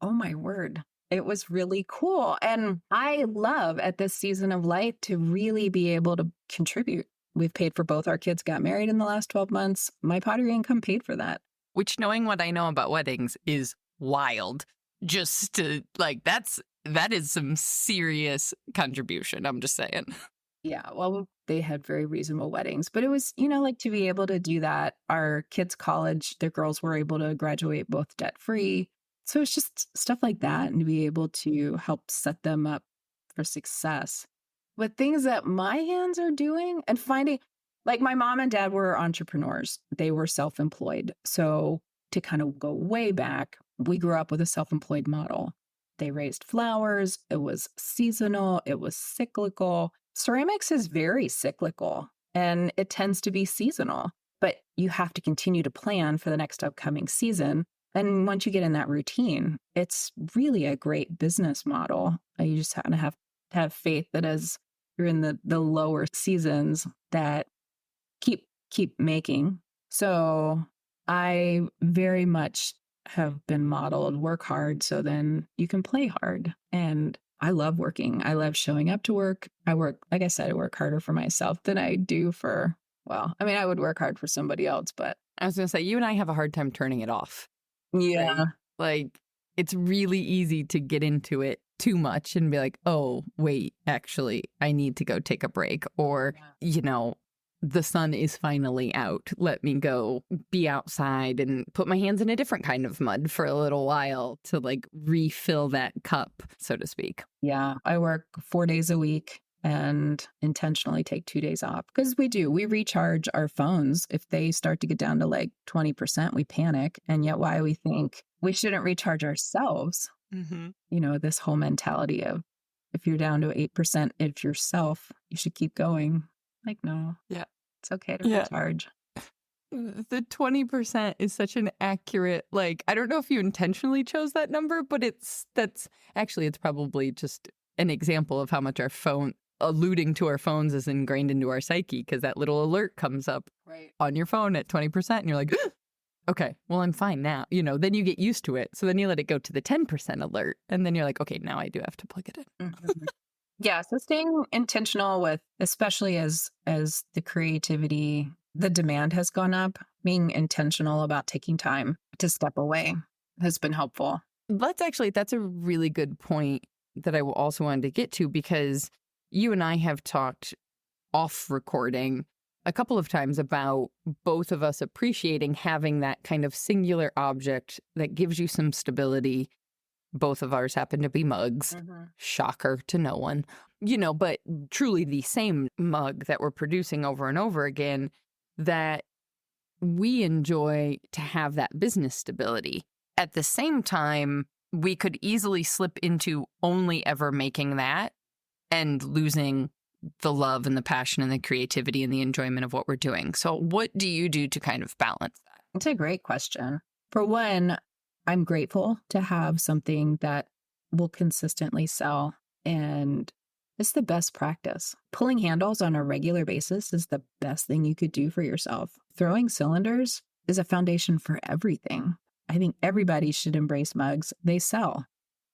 S2: Oh my word. It was really cool. And I love at this season of life to really be able to contribute. We've paid for both our kids got married in the last 12 months. My pottery income paid for that.
S3: Which, knowing what I know about weddings, is wild. Just to, like, that is some serious contribution, I'm just saying.
S2: Yeah, well, they had very reasonable weddings, but it was, like to be able to do that. Our kids' college, their girls were able to graduate both debt-free. So it's just stuff like that, and to be able to help set them up for success. But things that my hands are doing and finding, like my mom and dad were entrepreneurs. They were self-employed. So to kind of go way back, we grew up with a self-employed model. They raised flowers. It was seasonal. It was cyclical. Ceramics is very cyclical and it tends to be seasonal, but you have to continue to plan for the next upcoming season. And once you get in that routine, it's really a great business model. You just have to have faith that as you're in the lower seasons that keep making. So I very much have been modeled work hard so then you can play hard. And I love working. I love showing up to work. Like I said, I work harder for myself than I do I would work hard for somebody else, but
S3: I was going to say, you and I have a hard time turning it off.
S2: Yeah.
S3: Right? Like, it's really easy to get into it too much and be like, oh, wait, actually, I need to go take a break. Or, the sun is finally out. Let me go be outside and put my hands in a different kind of mud for a little while to like refill that cup, so to speak.
S2: Yeah, I work 4 days a week and intentionally take 2 days off because we recharge our phones. If they start to get down to like 20%, we panic. And yet why we think we shouldn't recharge ourselves. Mm-hmm. This whole mentality of if you're down to 8% of yourself, you should keep going. Like, no.
S3: Yeah.
S2: It's okay to recharge.
S3: The 20% is such an accurate, I don't know if you intentionally chose that number, but it's probably just an example of how much our phone, alluding to our phones, is ingrained into our psyche, because that little alert comes up on your phone at 20% and you're like, okay, well, I'm fine now. Then you get used to it. So then you let it go to the 10% alert. And then you're like, okay, now I do have to plug it in.
S2: Mm-hmm. Yeah, so staying intentional with, especially as the creativity, the demand has gone up, being intentional about taking time to step away has been helpful.
S3: That's a really good point that I also wanted to get to, because you and I have talked off recording a couple of times about both of us appreciating having that kind of singular object that gives you some stability. Both of ours happen to be mugs. Mm-hmm. Shocker to no one. But truly the same mug that we're producing over and over again, that we enjoy to have that business stability. At the same time, we could easily slip into only ever making that and losing the love and the passion and the creativity and the enjoyment of what we're doing. So what do you do to kind of balance that?
S2: It's a great question. For one, I'm grateful to have something that will consistently sell. And it's the best practice. Pulling handles on a regular basis is the best thing you could do for yourself. Throwing cylinders is a foundation for everything. I think everybody should embrace mugs. They sell.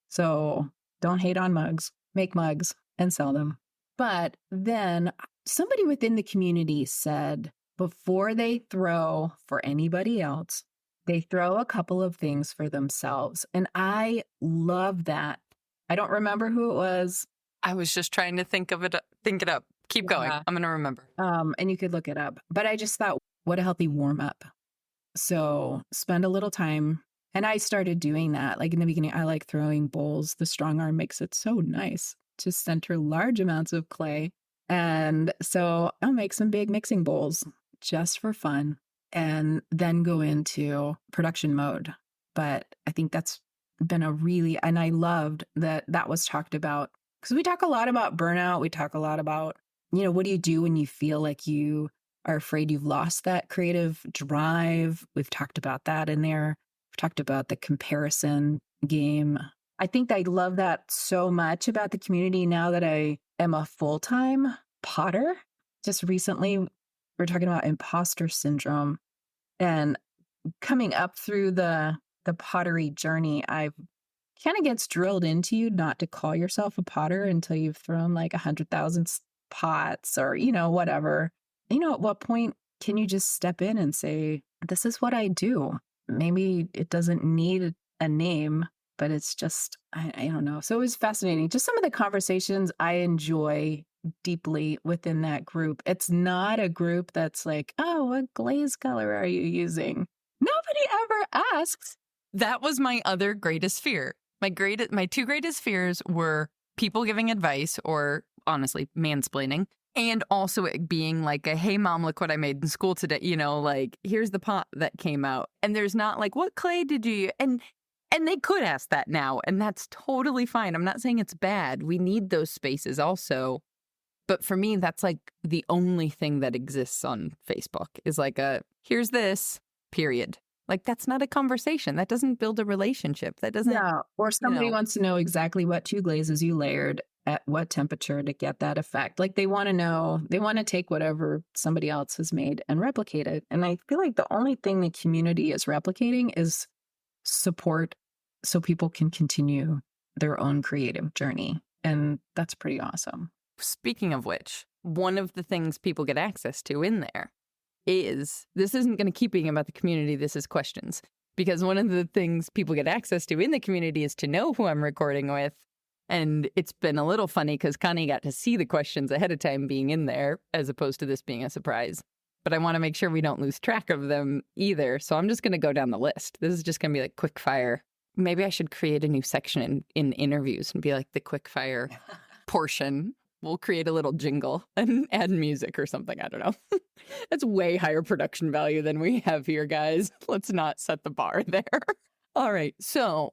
S2: So don't hate on mugs, make mugs and sell them. But then somebody within the community said before they throw for anybody else, they throw a couple of things for themselves. And I love that. I don't remember who it was.
S1: I was just trying to think it up. Keep going. I'm going to remember.
S2: And you could look it up. But I just thought, what a healthy warm up. So spend a little time. And I started doing that. Like in the beginning, I like throwing bowls. The strong arm makes it so nice to center large amounts of clay. And so I'll make some big mixing bowls just for fun and then go into production mode. But I think that's been and I loved that was talked about because we talk a lot about burnout. We talk a lot about, what do you do when you feel like you are afraid you've lost that creative drive? We've talked about that in there. We've talked about the comparison game. I think I love that so much about the community now that I am a full-time potter. Just recently, we're talking about imposter syndrome and coming up through the pottery journey. I've kind of gets drilled into you not to call yourself a potter until you've thrown like 100,000 pots or, whatever. At what point can you just step in and say, this is what I do? Maybe it doesn't need a name, but it's just, I don't know. So it was fascinating. Just some of the conversations I enjoy deeply within that group. It's not a group that's like, oh, what glaze color are you using? Nobody ever asks.
S1: That was my other greatest fear. My two greatest fears were people giving advice or honestly mansplaining, and also it being like a, hey mom, look what I made in school today. Like here's the pot that came out. And there's not like, what clay did you, and they could ask that now, and that's totally fine. I'm not saying it's bad. We need those spaces also. But for me, that's like the only thing that exists on Facebook is like here's this, period. Like, that's not a conversation. That doesn't build a relationship. That doesn't.
S2: Yeah. Or somebody wants to know exactly what two glazes you layered at what temperature to get that effect. Like, they want to know, they want to take whatever somebody else has made and replicate it. And I feel like the only thing the community is replicating is support so people can continue their own creative journey. And that's pretty awesome.
S1: Speaking of which, one of the things people get access to in there is, this isn't going to keep being about the community, this is questions. Because one of the things people get access to in the community is to know who I'm recording with. And it's been a little funny because Connie got to see the questions ahead of time being in there, as opposed to this being a surprise. But I want to make sure we don't lose track of them either. So I'm just going to go down the list. This is just going to be like quick fire. Maybe I should create a new section in interviews and be like the quick fire portion. We'll create a little jingle and add music or something. I don't know. That's way higher production value than we have here, guys. Let's not set the bar there. All right. So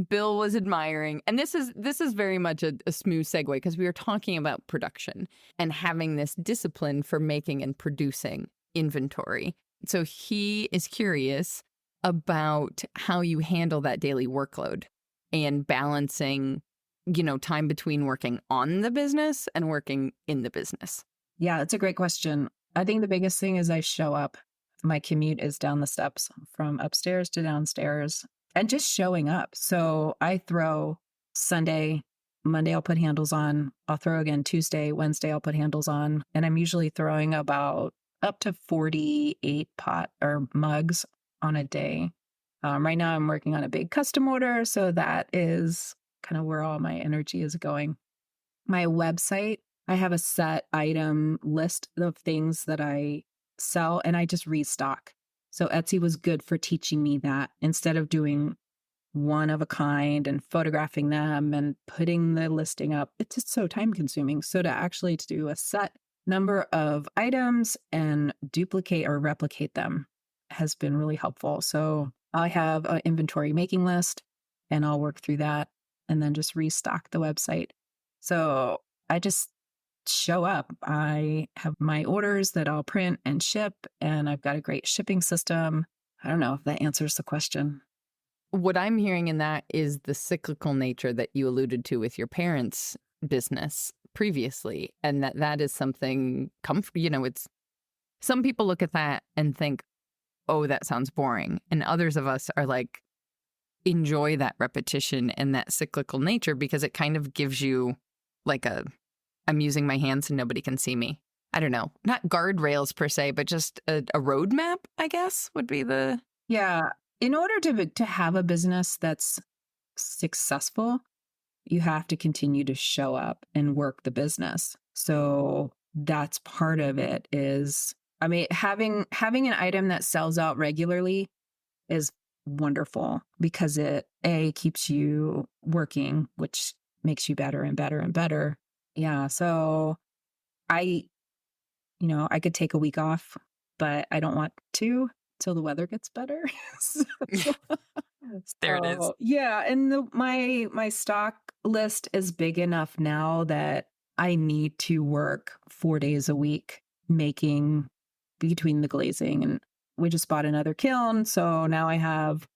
S1: Bill was admiring, and this is very much a smooth segue because we were talking about production and having this discipline for making and producing inventory. So he is curious about how you handle that daily workload and balancing, time between working on the business and working in the business.
S2: Yeah, that's a great question. I think the biggest thing is I show up. My commute is down the steps from upstairs to downstairs and just showing up. So I throw Sunday, Monday, I'll put handles on. I'll throw again Tuesday, Wednesday, I'll put handles on. And I'm usually throwing about up to 48 pot or mugs on a day. Right now I'm working on a big custom order. So that is kind of where all my energy is going. My website, I have a set item list of things that I sell and I just restock. So Etsy was good for teaching me that instead of doing one of a kind and photographing them and putting the listing up, it's just so time consuming. So to do a set number of items and duplicate or replicate them has been really helpful. So I have an inventory making list and I'll work through that and then just restock the website. So I just show up. I have my orders that I'll print and ship, and I've got a great shipping system. I don't know if that answers the question.
S3: what I'm hearing in that is the cyclical nature that you alluded to with your parents' business previously, and that is something it's some people look at that and think, oh, that sounds boring, and others of us are like, enjoy that repetition and that cyclical nature because it kind of gives you like I'm using my hands and nobody can see me. I don't know, not guardrails per se, but just a roadmap, I guess, would be the...
S2: Yeah. In order to have a business that's successful, you have to continue to show up and work the business. So that's part of it is, I mean, having an item that sells out regularly is wonderful because it keeps you working, which makes you better and better and better. Yeah. So I could take a week off, but I don't want to till the weather gets better.
S3: There it is.
S2: Yeah, and my stock list is big enough now that I need to work 4 days a week making between the glazing, and we just bought another kiln, so now I have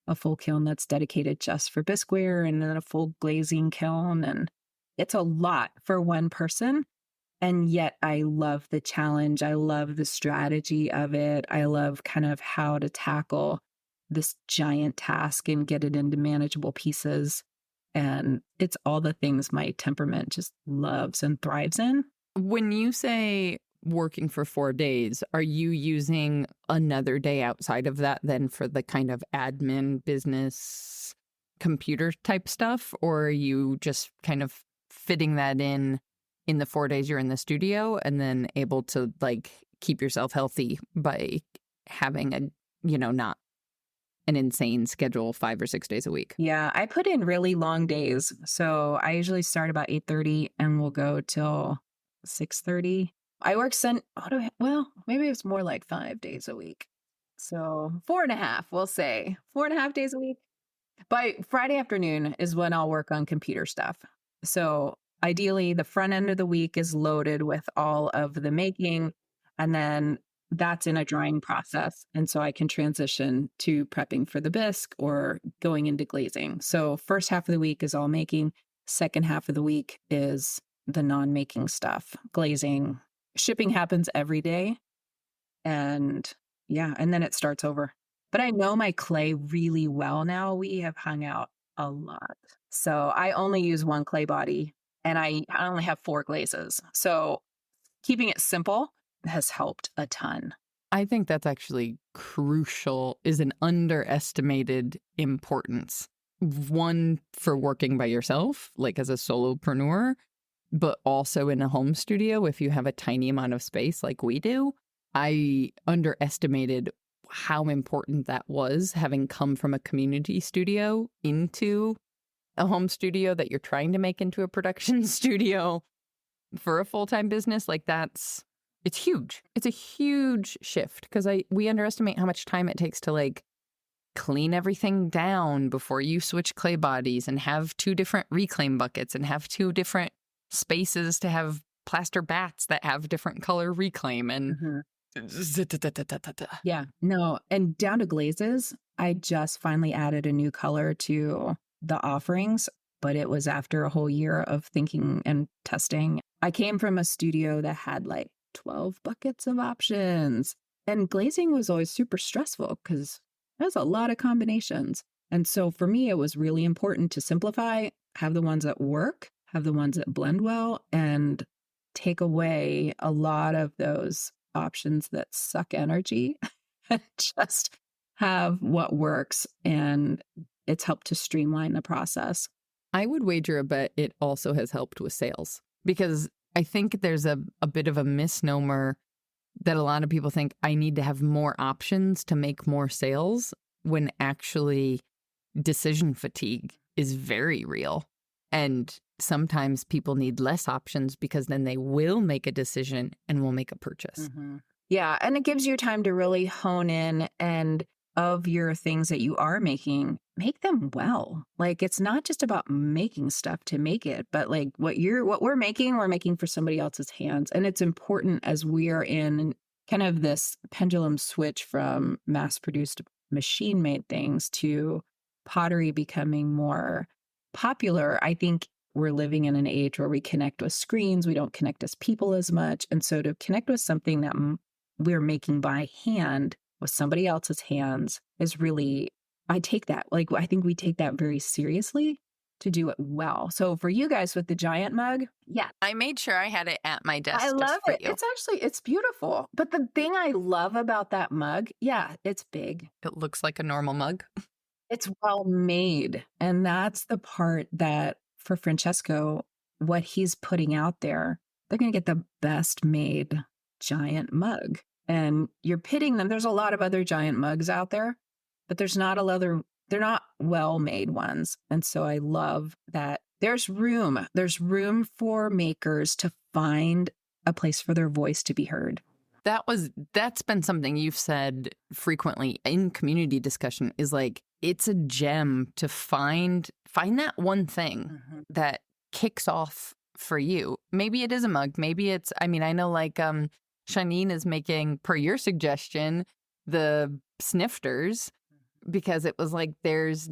S2: a full kiln that's dedicated just for bisqueware and then a full glazing kiln, and it's a lot for one person. And yet I love the challenge. I love the strategy of it. I love kind of how to tackle this giant task and get it into manageable pieces. And it's all the things my temperament just loves and thrives in.
S3: When you say working for 4 days, are you using another day outside of that then for the kind of admin business computer type stuff? Or are you just kind of fitting that in the 4 days you're in the studio and then able to like keep yourself healthy by having not an insane schedule 5 or 6 days a week?
S2: Yeah, I put in really long days. So I usually start about 8:30 and we'll go till 6:30. I work maybe it's more like 5 days a week. So 4.5, we'll say 4.5 days a week. By Friday afternoon is when I'll work on computer stuff. So ideally, the front end of the week is loaded with all of the making, and then that's in a drying process. And so I can transition to prepping for the bisque or going into glazing. So first half of the week is all making. Second half of the week is the non-making stuff, glazing. Shipping happens every day. And and then it starts over. But I know my clay really well now. We have hung out a lot. So I only use one clay body and I only have 4 glazes. So keeping it simple has helped a ton.
S3: I think that's actually crucial, is an underestimated importance. One, for working by yourself, like as a solopreneur, but also in a home studio, if you have a tiny amount of space like we do. I underestimated how important that was, having come from a community studio into a home studio that you're trying to make into a production studio for a full-time business. Like it's huge. It's a huge shift because we underestimate how much time it takes to like clean everything down before you switch clay bodies and have 2 different reclaim buckets and have 2 different spaces to have plaster bats that have different color reclaim and
S2: Yeah, no. And down to glazes, I just finally added a new color to the offerings, but it was after a whole year of thinking and testing. I came from a studio that had like 12 buckets of options, and glazing was always super stressful because there's a lot of combinations. And so for me, it was really important to simplify, have the ones that work, have the ones that blend well, and take away a lot of those options that suck energy and just have what works. And it's helped to streamline the process.
S3: I would wager a bet it also has helped with sales, because I think there's a bit of a misnomer that a lot of people think I need to have more options to make more sales, when actually decision fatigue is very real. And sometimes people need less options because then they will make a decision and will make a purchase.
S2: Mm-hmm. Yeah. And it gives you time to really hone in, and of your things that you are making, make them well. Like, it's not just about making stuff to make it, but like what we're making for somebody else's hands. And it's important as we are in kind of this pendulum switch from mass produced machine made things to pottery becoming more popular, I think we're living in an age where we connect with screens. We don't connect as people as much. And so to connect with something that we're making by hand with somebody else's hands is really, I take that, like, I think we take that very seriously to do it well. So for you guys with the giant mug, yeah.
S1: I made sure I had it at my desk.
S2: I love
S1: for
S2: it.
S1: you.
S2: It's beautiful. But the thing I love about that mug, yeah, it's big.
S1: It looks like a normal mug.
S2: It's well made. And that's the part that for Francesco, what he's putting out there, they're going to get the best made giant mug. And you're pitting them. There's a lot of other giant mugs out there, but they're not well made ones. And so I love that there's room. There's room for makers to find a place for their voice to be heard.
S1: That's been something you've said frequently in community discussion, is like, it's a gem to find that one thing that kicks off for you. Maybe it is a mug. Maybe it's, I mean, I know like Shanine is making, per your suggestion, the snifters, because it was like, there's,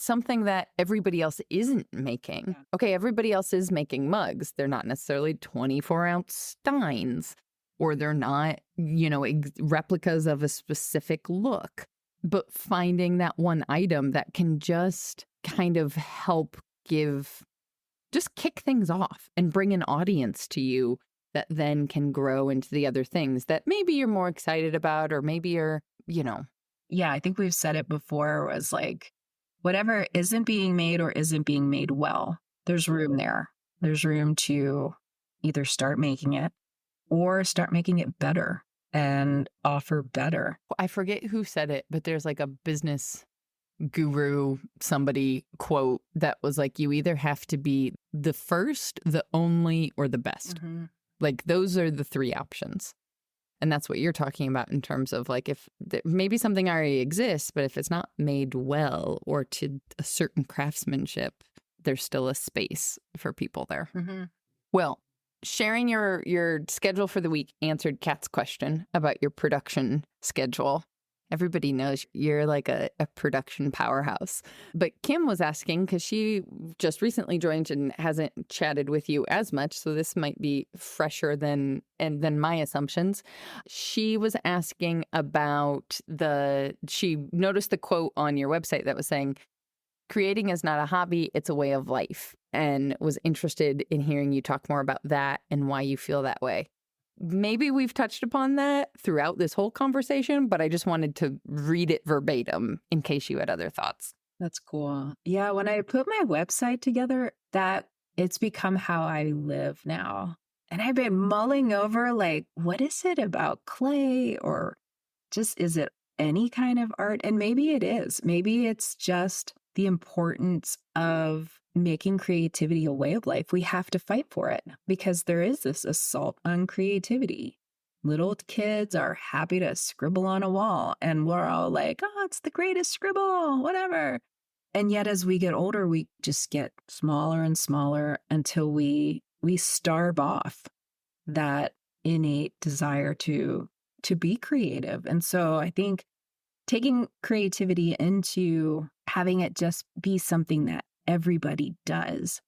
S1: something that everybody else isn't making.
S2: Yeah.
S1: Okay, everybody else is making mugs. They're not necessarily 24-ounce steins, or they're not, replicas of a specific look. But finding that one item that can just kind of help just kick things off and bring an audience to you that then can grow into the other things that maybe you're more excited about, or maybe you're,
S2: Yeah, I think we've said it before, was like, whatever isn't being made or isn't being made well, there's room there. There's room to either start making it or start making it better and offer better.
S1: I forget who said it, but there's like a business guru, somebody quote that was like, you either have to be the first, the only, or the best. Like, those are the three options. And that's what you're talking about in terms of like, if maybe something already exists, but if it's not made well or to a certain craftsmanship, there's still a space for people there. Well, sharing your schedule for the week answered Kat's question about your production schedule. Everybody knows you're like a production powerhouse. But Kim was asking, because she just recently joined and hasn't chatted with you as much, so this might be fresher than my assumptions. She was asking about she noticed the quote on your website that was saying, creating is not a hobby, it's a way of life, and was interested in hearing you talk more about that and why you feel that way. Maybe we've touched upon that throughout this whole conversation, but I just wanted to read it verbatim in case you had other thoughts.
S2: That's cool. Yeah, when I put my website together, that it's become how I live now. And I've been mulling over, like, what is it about clay, or just, is it any kind of art? And maybe it is. Maybe it's just the importance of making creativity a way of life. We have to fight for it because there is this assault on creativity. Little kids are happy to scribble on a wall, and we're all like, oh, it's the greatest scribble, whatever. And yet as we get older, we just get smaller and smaller until we starve off that innate desire to be creative. And so I think taking creativity into having it just be something that everybody does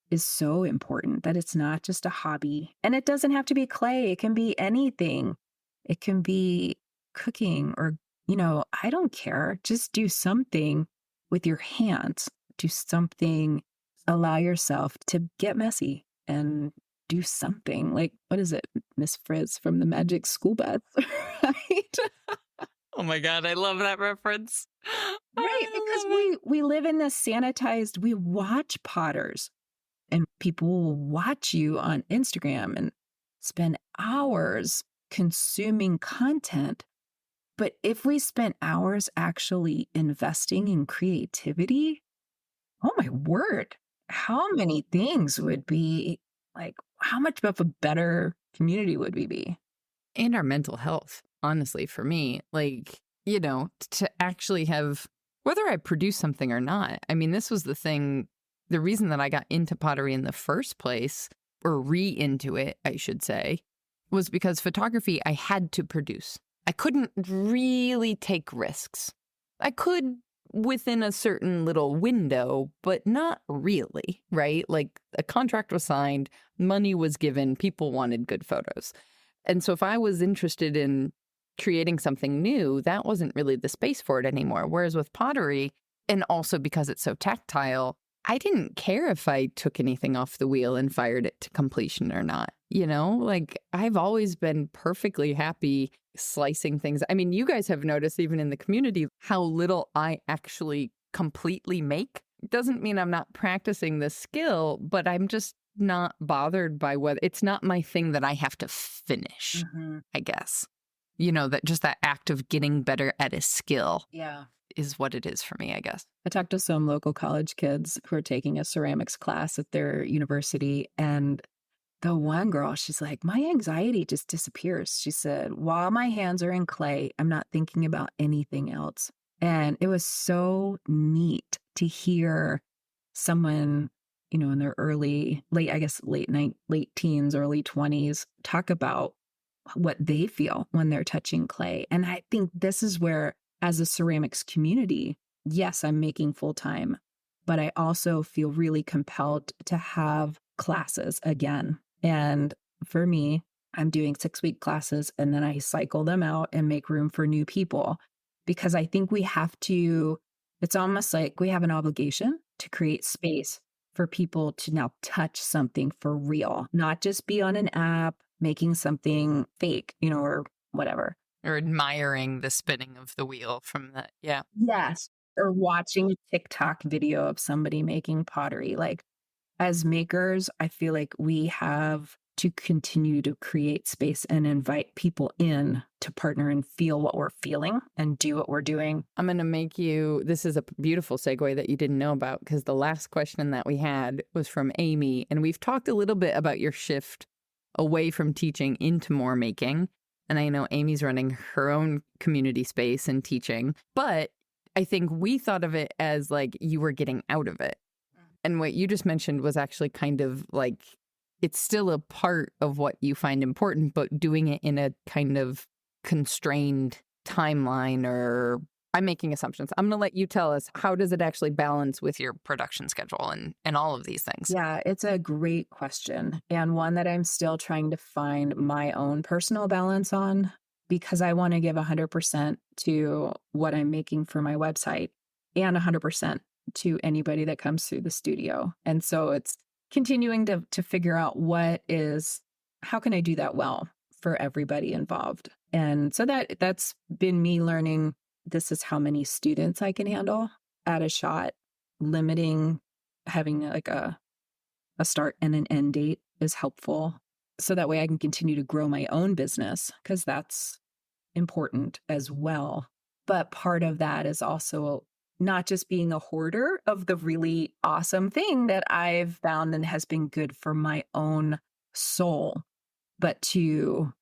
S2: is so important, that it's not just a hobby. And it doesn't have to be clay. It can be anything. It can be cooking or, I don't care. Just do something with your hands. Do something. Allow yourself to get messy and do something. Like, what is it? Miss Frizz from the Magic School Bus, right?
S1: Oh my God, I love that reference.
S2: Right, because we live in this sanitized, we watch potters, and people will watch you on Instagram and spend hours consuming content. But if we spent hours actually investing in creativity, oh my word, how many things would be, like, how much of a better community would we be?
S1: And our mental health, honestly, for me, like, to actually have, whether I produce something or not. I mean, this was the reason that I got into pottery in the first place, or into it, I should say, was because photography, I had to produce. I couldn't really take risks. I could
S3: within a certain little window, but not really, right? Like a contract was signed, money was given, people wanted good photos. And so if I was interested in creating something new, that wasn't really the space for it anymore. Whereas with pottery, and also because it's so tactile, I didn't care if I took anything off the wheel and fired it to completion or not. You know, like I've always been perfectly happy slicing things. I mean, you guys have noticed even in the community how little I actually completely make. It doesn't mean I'm not practicing the skill, but I'm just not bothered by whether it's not my thing that I have to finish, I guess. You know, that just that act of getting better at a skill is what it is for me, I guess.
S2: I talked to some local college kids who are taking a ceramics class at their university, and the one girl, she's like, my anxiety just disappears. She said, while my hands are in clay, I'm not thinking about anything else. And it was so neat to hear someone, you know, in their late teens, early 20s, talk about what they feel when they're touching clay. And I think this is where, as a ceramics community, yes, I'm making full time, but I also feel really compelled to have classes again. And for me, I'm doing 6-week classes and then I cycle them out and make room for new people, because I think we have to, it's almost like we have an obligation to create space for people to now touch something for real, not just be on an app making something fake, you know, or whatever.
S3: Or admiring the spinning of the wheel from that. Yeah.
S2: Yes. Or watching a TikTok video of somebody making pottery. Like, as makers, I feel like we have to continue to create space and invite people in to partner and feel what we're feeling and do what we're doing.
S3: I'm going to make you, this is a beautiful segue that you didn't know about, because the last question that we had was from Amy. And we've talked a little bit about your shift away from teaching into more making. And I know Amy's running her own community space and teaching, but I think we thought of it as like you were getting out of it. And what you just mentioned was actually kind of like, it's still a part of what you find important, but doing it in a kind of constrained timeline, or I'm making assumptions. I'm going to let you tell us, how does it actually balance with your production schedule and all of these things?
S2: Yeah, it's a great question, and one that I'm still trying to find my own personal balance on, because I want to give 100% to what I'm making for my website and 100% to anybody that comes through the studio. And so it's continuing to figure out how can I do that well for everybody involved. And so that's been me learning, this is how many students I can handle at a shot. Limiting, having like a start and an end date is helpful. So that way I can continue to grow my own business, because that's important as well. But part of that is also not just being a hoarder of the really awesome thing that I've found and has been good for my own soul, but to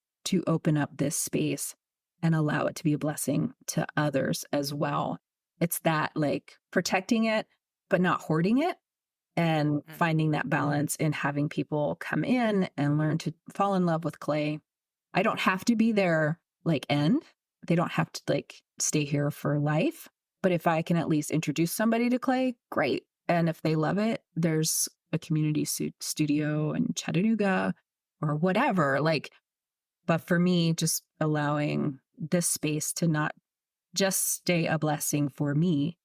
S2: open up this space and allow it to be a blessing to others as well. It's that, like, protecting it, but not hoarding it, and finding that balance in having people come in and learn to fall in love with clay. I don't have to be their end. They don't have to stay here for life. But if I can at least introduce somebody to clay, great. And if they love it, there's a community studio in Chattanooga or whatever. But for me, just allowing this space to not just stay a blessing for me,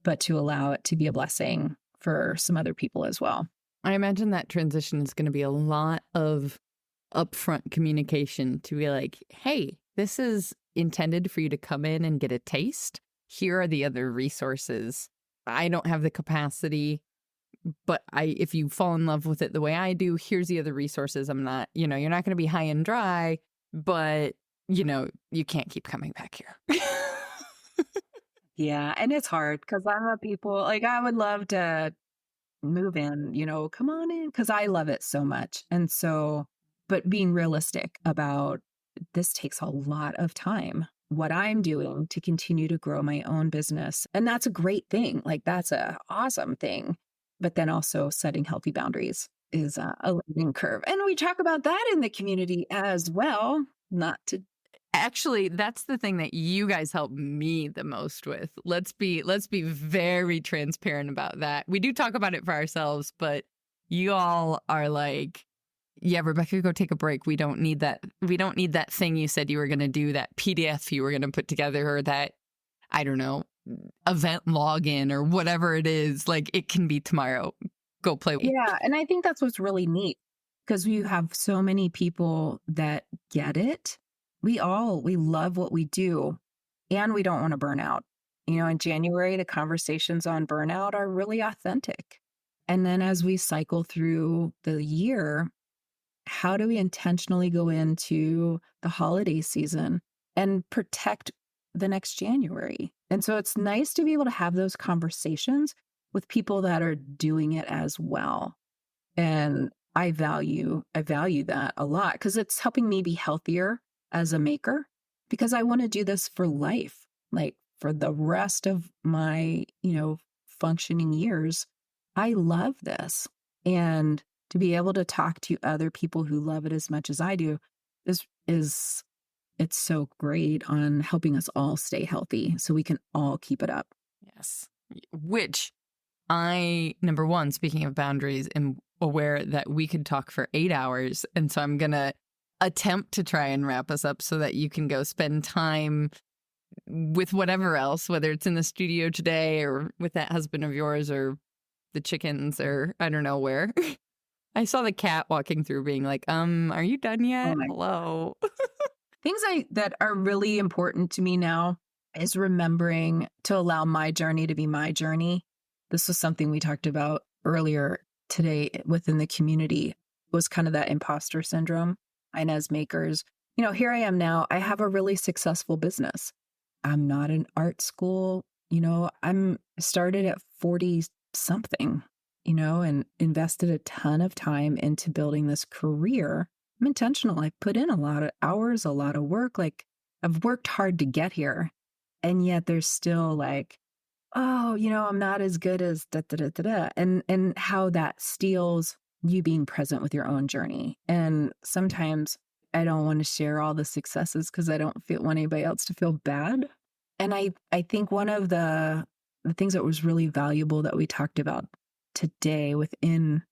S2: but to allow it to be a blessing for some other people as well.
S3: I imagine that transition is going to be a lot of upfront communication to be like, hey, this is intended for you to come in and get a taste. Here are the other resources. I don't have the capacity, but if you fall in love with it the way I do, here's the other resources. I'm not, you're not going to be high and dry, but, you can't keep coming back here.
S2: Yeah. And it's hard because I'm a people, I would love to move in, come on in, because I love it so much. And so, but being realistic about this takes a lot of time, what I'm doing to continue to grow my own business. And that's a great thing. That's a awesome thing. But then also setting healthy boundaries is a learning curve. And we talk about that in the community as well, not to
S3: Actually, that's the thing that you guys help me the most with. Let's be very transparent about that. We do talk about it for ourselves, but you all are like, yeah, Rebecca, go take a break. We don't need that. We don't need that thing you said you were going to do, that PDF you were going to put together, or that, I don't know, event login or whatever it is. Like, it can be tomorrow. Go play.
S2: Yeah. And I think that's what's really neat, because we have so many people that get it. We love what we do, and we don't want to burn out. You know, in January, the conversations on burnout are really authentic. And then as we cycle through the year, how do we intentionally go into the holiday season and protect the next January? And so it's nice to be able to have those conversations with people that are doing it as well. And I value that a lot, because it's helping me be healthier as a maker, because I want to do this for life, like for the rest of my, functioning years. I love this. And to be able to talk to other people who love it as much as I do is it's so great on helping us all stay healthy so we can all keep it up.
S3: Yes. Which I, number one, speaking of boundaries, am aware that we could talk for 8 hours. And so I'm going to attempt to try and wrap us up so that you can go spend time with whatever else, whether it's in the studio today or with that husband of yours or the chickens or I don't know where. I saw the cat walking through being like, are you done yet?
S2: Oh
S3: Hello.
S2: Things that are really important to me now is remembering to allow my journey to be my journey. This was something we talked about earlier today within the community, was kind of that imposter syndrome. And as makers, here I am now. I have a really successful business. I'm not in art school. I'm started at 40 something, and invested a ton of time into building this career. I'm intentional. I put in a lot of hours, a lot of work. Like, I've worked hard to get here. And yet there's still like, oh, I'm not as good as da da da da da. And how that steals you being present with your own journey. And sometimes I don't want to share all the successes because I don't want anybody else to feel bad. And I think one of the things that was really valuable that we talked about today within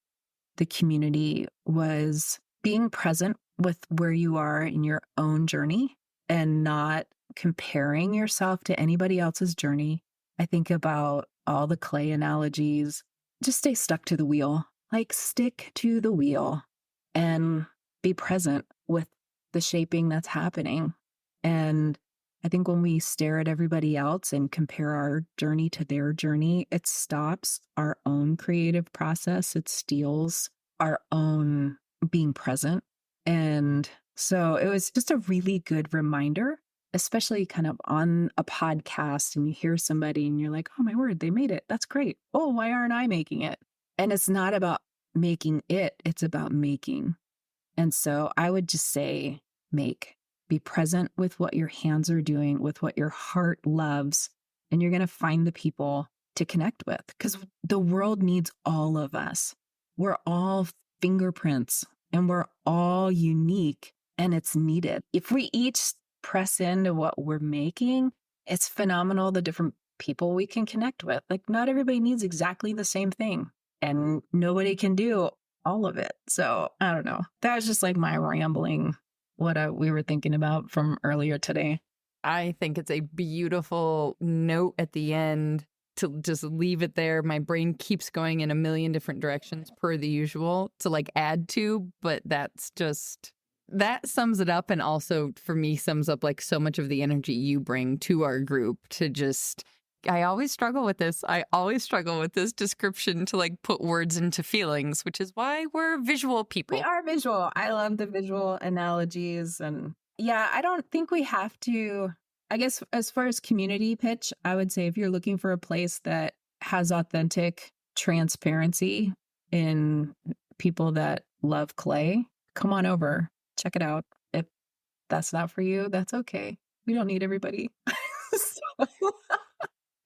S2: the community was being present with where you are in your own journey and not comparing yourself to anybody else's journey. I think about all the clay analogies. Just stay stuck to the wheel, like stick to the wheel and be present with the shaping that's happening. And I think when we stare at everybody else and compare our journey to their journey, it stops our own creative process. It steals our own being present. And so it was just a really good reminder, especially kind of on a podcast and you hear somebody and you're like, oh my word, they made it. That's great. Oh, why aren't I making it? And it's not about making it, it's about making. And so I would just say, be present with what your hands are doing, with what your heart loves, and you're going to find the people to connect with, because the world needs all of us. We're all fingerprints and we're all unique, and it's needed. If we each press into what we're making, it's phenomenal the different people we can connect with. Like, not everybody needs exactly the same thing, and nobody can do all of it. So I don't know. That was just like my rambling, what we were thinking about from earlier today.
S3: I think it's a beautiful note at the end to just leave it there. My brain keeps going in a million different directions per the usual to like add to, but that sums it up. And also for me sums up like so much of the energy you bring to our group to just, I always struggle with this. Description to like put words into feelings, which is why we're visual people.
S2: We are visual. I love the visual analogies. And yeah, I don't think we have to, I guess as far as community pitch, I would say if you're looking for a place that has authentic transparency in people that love clay, come on over, check it out. If that's not for you, that's okay. We don't need everybody.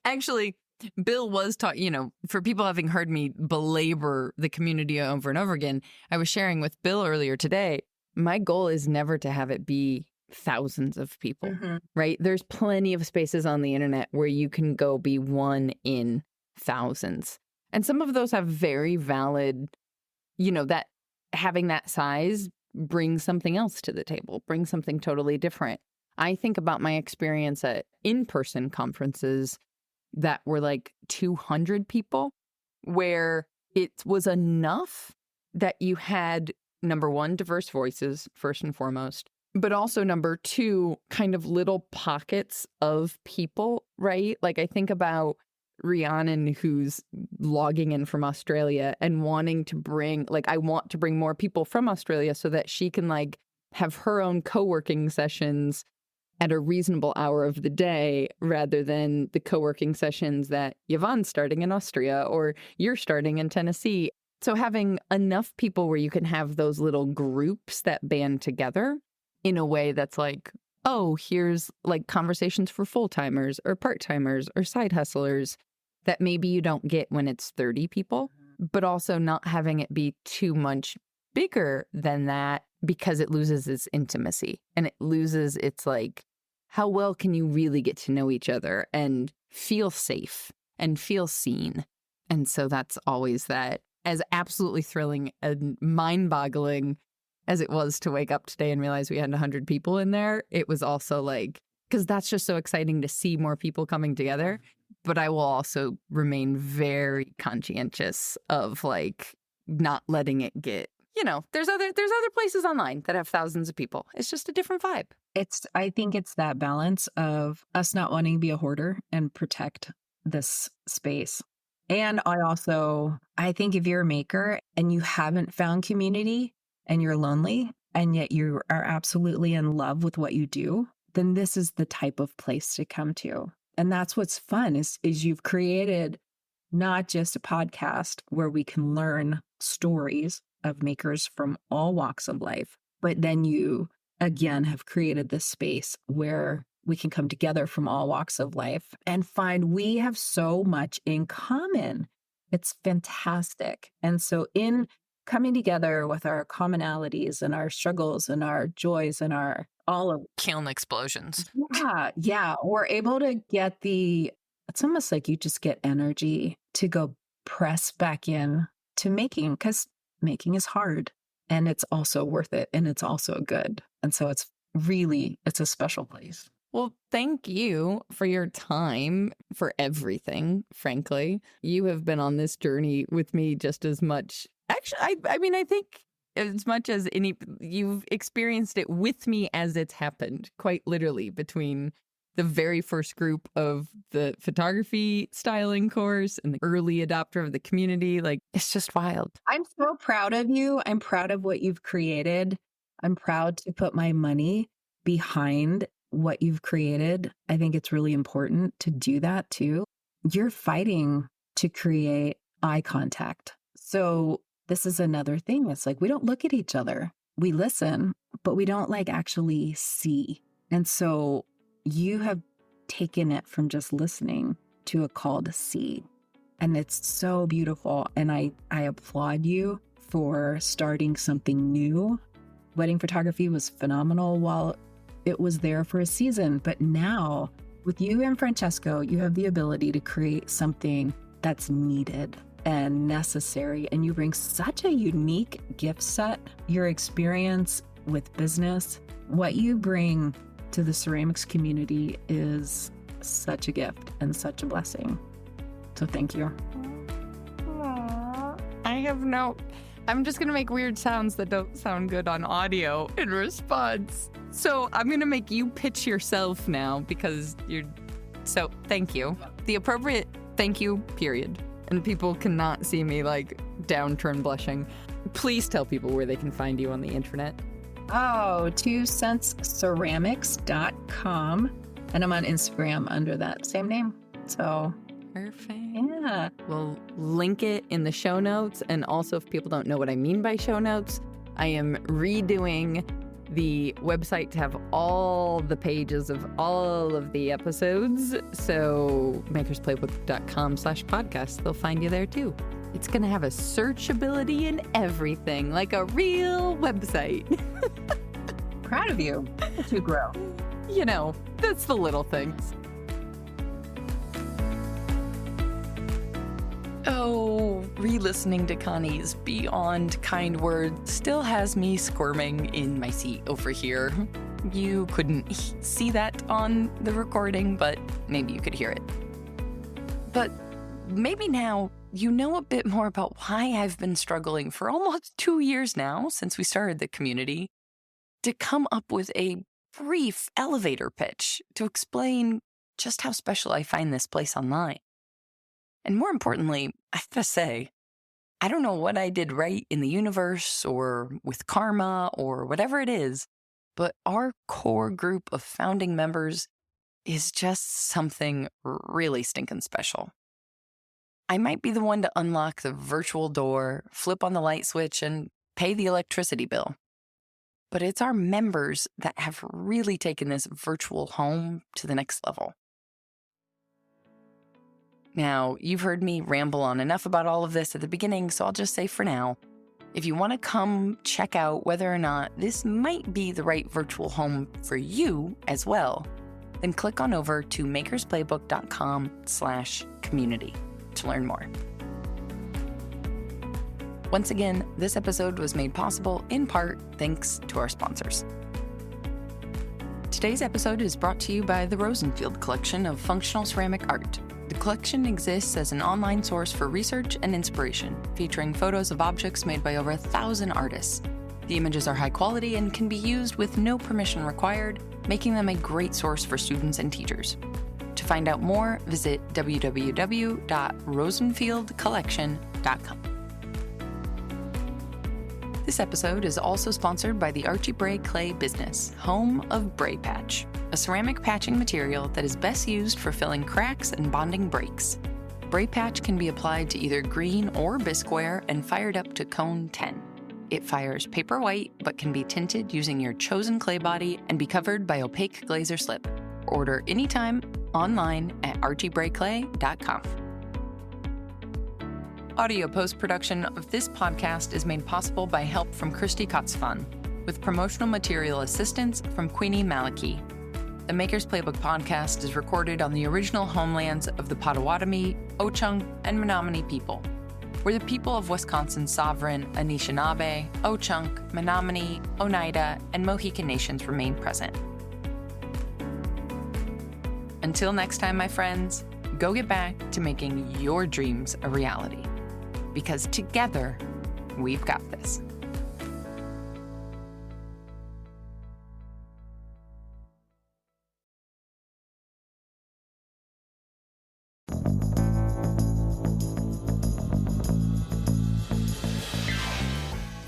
S3: Actually, Bill was talking, for people having heard me belabor the community over and over again, I was sharing with Bill earlier today, my goal is never to have it be thousands of people,
S2: Mhm.
S3: right? There's plenty of spaces on the internet where you can go be one in thousands. And some of those have very valid, that having that size brings something else to the table, brings something totally different. I think about my experience at in-person conferences that were like 200 people, where it was enough that you had, number one, diverse voices, first and foremost, but also number two, kind of little pockets of people, right? Like I think about Rhiannon, who's logging in from Australia and wanting to bring, I want to bring more people from Australia so that she can have her own co-working sessions at a reasonable hour of the day rather than the co-working sessions that Yvonne's starting in Austria or you're starting in Tennessee. So having enough people where you can have those little groups that band together in a way that's here's conversations for full-timers or part-timers or side hustlers that maybe you don't get when it's 30 people, but also not having it be too much bigger than that because it loses its intimacy and it loses its how well can you really get to know each other and feel safe and feel seen. And so that's always that. As absolutely thrilling and mind-boggling as it was to wake up today and realize we had 100 people in there, it was also because that's just so exciting to see more people coming together. But I will also remain very conscientious of not letting it get, there's other places online that have thousands of people. It's just a different vibe.
S2: I think it's that balance of us not wanting to be a hoarder and protect this space. And I think if you're a maker and you haven't found community and you're lonely and yet you are absolutely in love with what you do, then this is the type of place to come to. And that's what's fun is you've created not just a podcast where we can learn stories of makers from all walks of life, but then you again have created this space where we can come together from all walks of life and find we have so much in common. It's fantastic. And so in coming together with our commonalities and our struggles and our joys and our all of
S1: Kiln explosions.
S2: Yeah. We're able to get it's almost like you just get energy to go press back in to making, because making is hard and it's also worth it and it's also good. And so it's a special place.
S3: Well, thank you for your time, for everything, frankly. You have been on this journey with me just as much. Actually, I think as much as you've experienced it with me as it's happened, quite literally, between the very first group of the photography styling course and the early adopter of the community. It's just wild.
S2: I'm so proud of you. I'm proud of what you've created. I'm proud to put my money behind what you've created. I think it's really important to do that too. You're fighting to create eye contact. So this is another thing. It's we don't look at each other. We listen, but we don't actually see. And so you have taken it from just listening to a call to see. And it's so beautiful. And I applaud you for starting something new. Wedding photography was phenomenal while it was there for a season. But now with you and Francesco, you have the ability to create something that's needed and necessary. And you bring such a unique gift set, your experience with business, what you bring to the ceramics community is such a gift and such a blessing. So thank you.
S3: I'm just going to make weird sounds that don't sound good on audio in response. So I'm going to make you pitch yourself now because so thank you. The appropriate thank you, period. And people cannot see me downturn blushing. Please tell people where they can find you on the internet.
S2: 2centsceramics.com. And I'm on Instagram under that same name. So
S3: perfect.
S2: Yeah.
S3: We'll link it in the show notes. And also, if people don't know what I mean by show notes, I am redoing the website to have all the pages of all of the episodes. So makersplaybook.com/podcast. They'll find you there too. It's going to have a searchability and everything, like a real website.
S2: Proud of you. Look at you grow.
S3: You know, that's the little things.
S1: Oh, re-listening to Connie's beyond kind words still has me squirming in my seat over here. You couldn't see that on the recording, but maybe you could hear it. But maybe now you know a bit more about why I've been struggling for almost 2 years now, since we started the community, to come up with a brief elevator pitch to explain just how special I find this place online. And more importantly, I have to say, I don't know what I did right in the universe or with karma or whatever it is, but our core group of founding members is just something really stinking special. I might be the one to unlock the virtual door, flip on the light switch, and pay the electricity bill. But it's our members that have really taken this virtual home to the next level. Now, you've heard me ramble on enough about all of this at the beginning, so I'll just say for now, if you want to come check out whether or not this might be the right virtual home for you as well, then click on over to makersplaybook.com/community to learn more. Once again, this episode was made possible in part thanks to our sponsors. Today's episode is brought to you by the Rosenfield collection of functional ceramic art. The collection exists as an online source for research and inspiration, featuring photos of objects made by over 1,000 artists. The images are high quality and can be used with no permission required, making them a great source for students and teachers. To find out more, visit www.rosenfieldcollection.com. This episode is also sponsored by the Archie Bray Clay business, home of Bray Patch, a ceramic patching material that is best used for filling cracks and bonding breaks. Bray Patch can be applied to either green or bisqueware and fired up to cone 10. It fires paper white but can be tinted using your chosen clay body and be covered by opaque glaze or slip. Order anytime online at archiebrayclay.com. Audio post-production of this podcast is made possible by help from Christy Kotzfan, with promotional material assistance from Queenie Maliki. The Maker's Playbook podcast is recorded on the original homelands of the Potawatomi, Ho-Chunk, and Menominee people, where the people of Wisconsin's sovereign Anishinaabe, Ho-Chunk, Menominee, Oneida, and Mohican nations remain present. Until next time, my friends, go get back to making your dreams a reality. Because together, we've got this.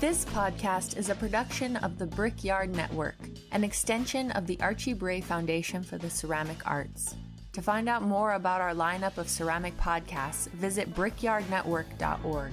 S4: This podcast is a production of the Brickyard Network, an extension of the Archie Bray Foundation for the Ceramic Arts. To find out more about our lineup of ceramic podcasts, visit brickyardnetwork.org.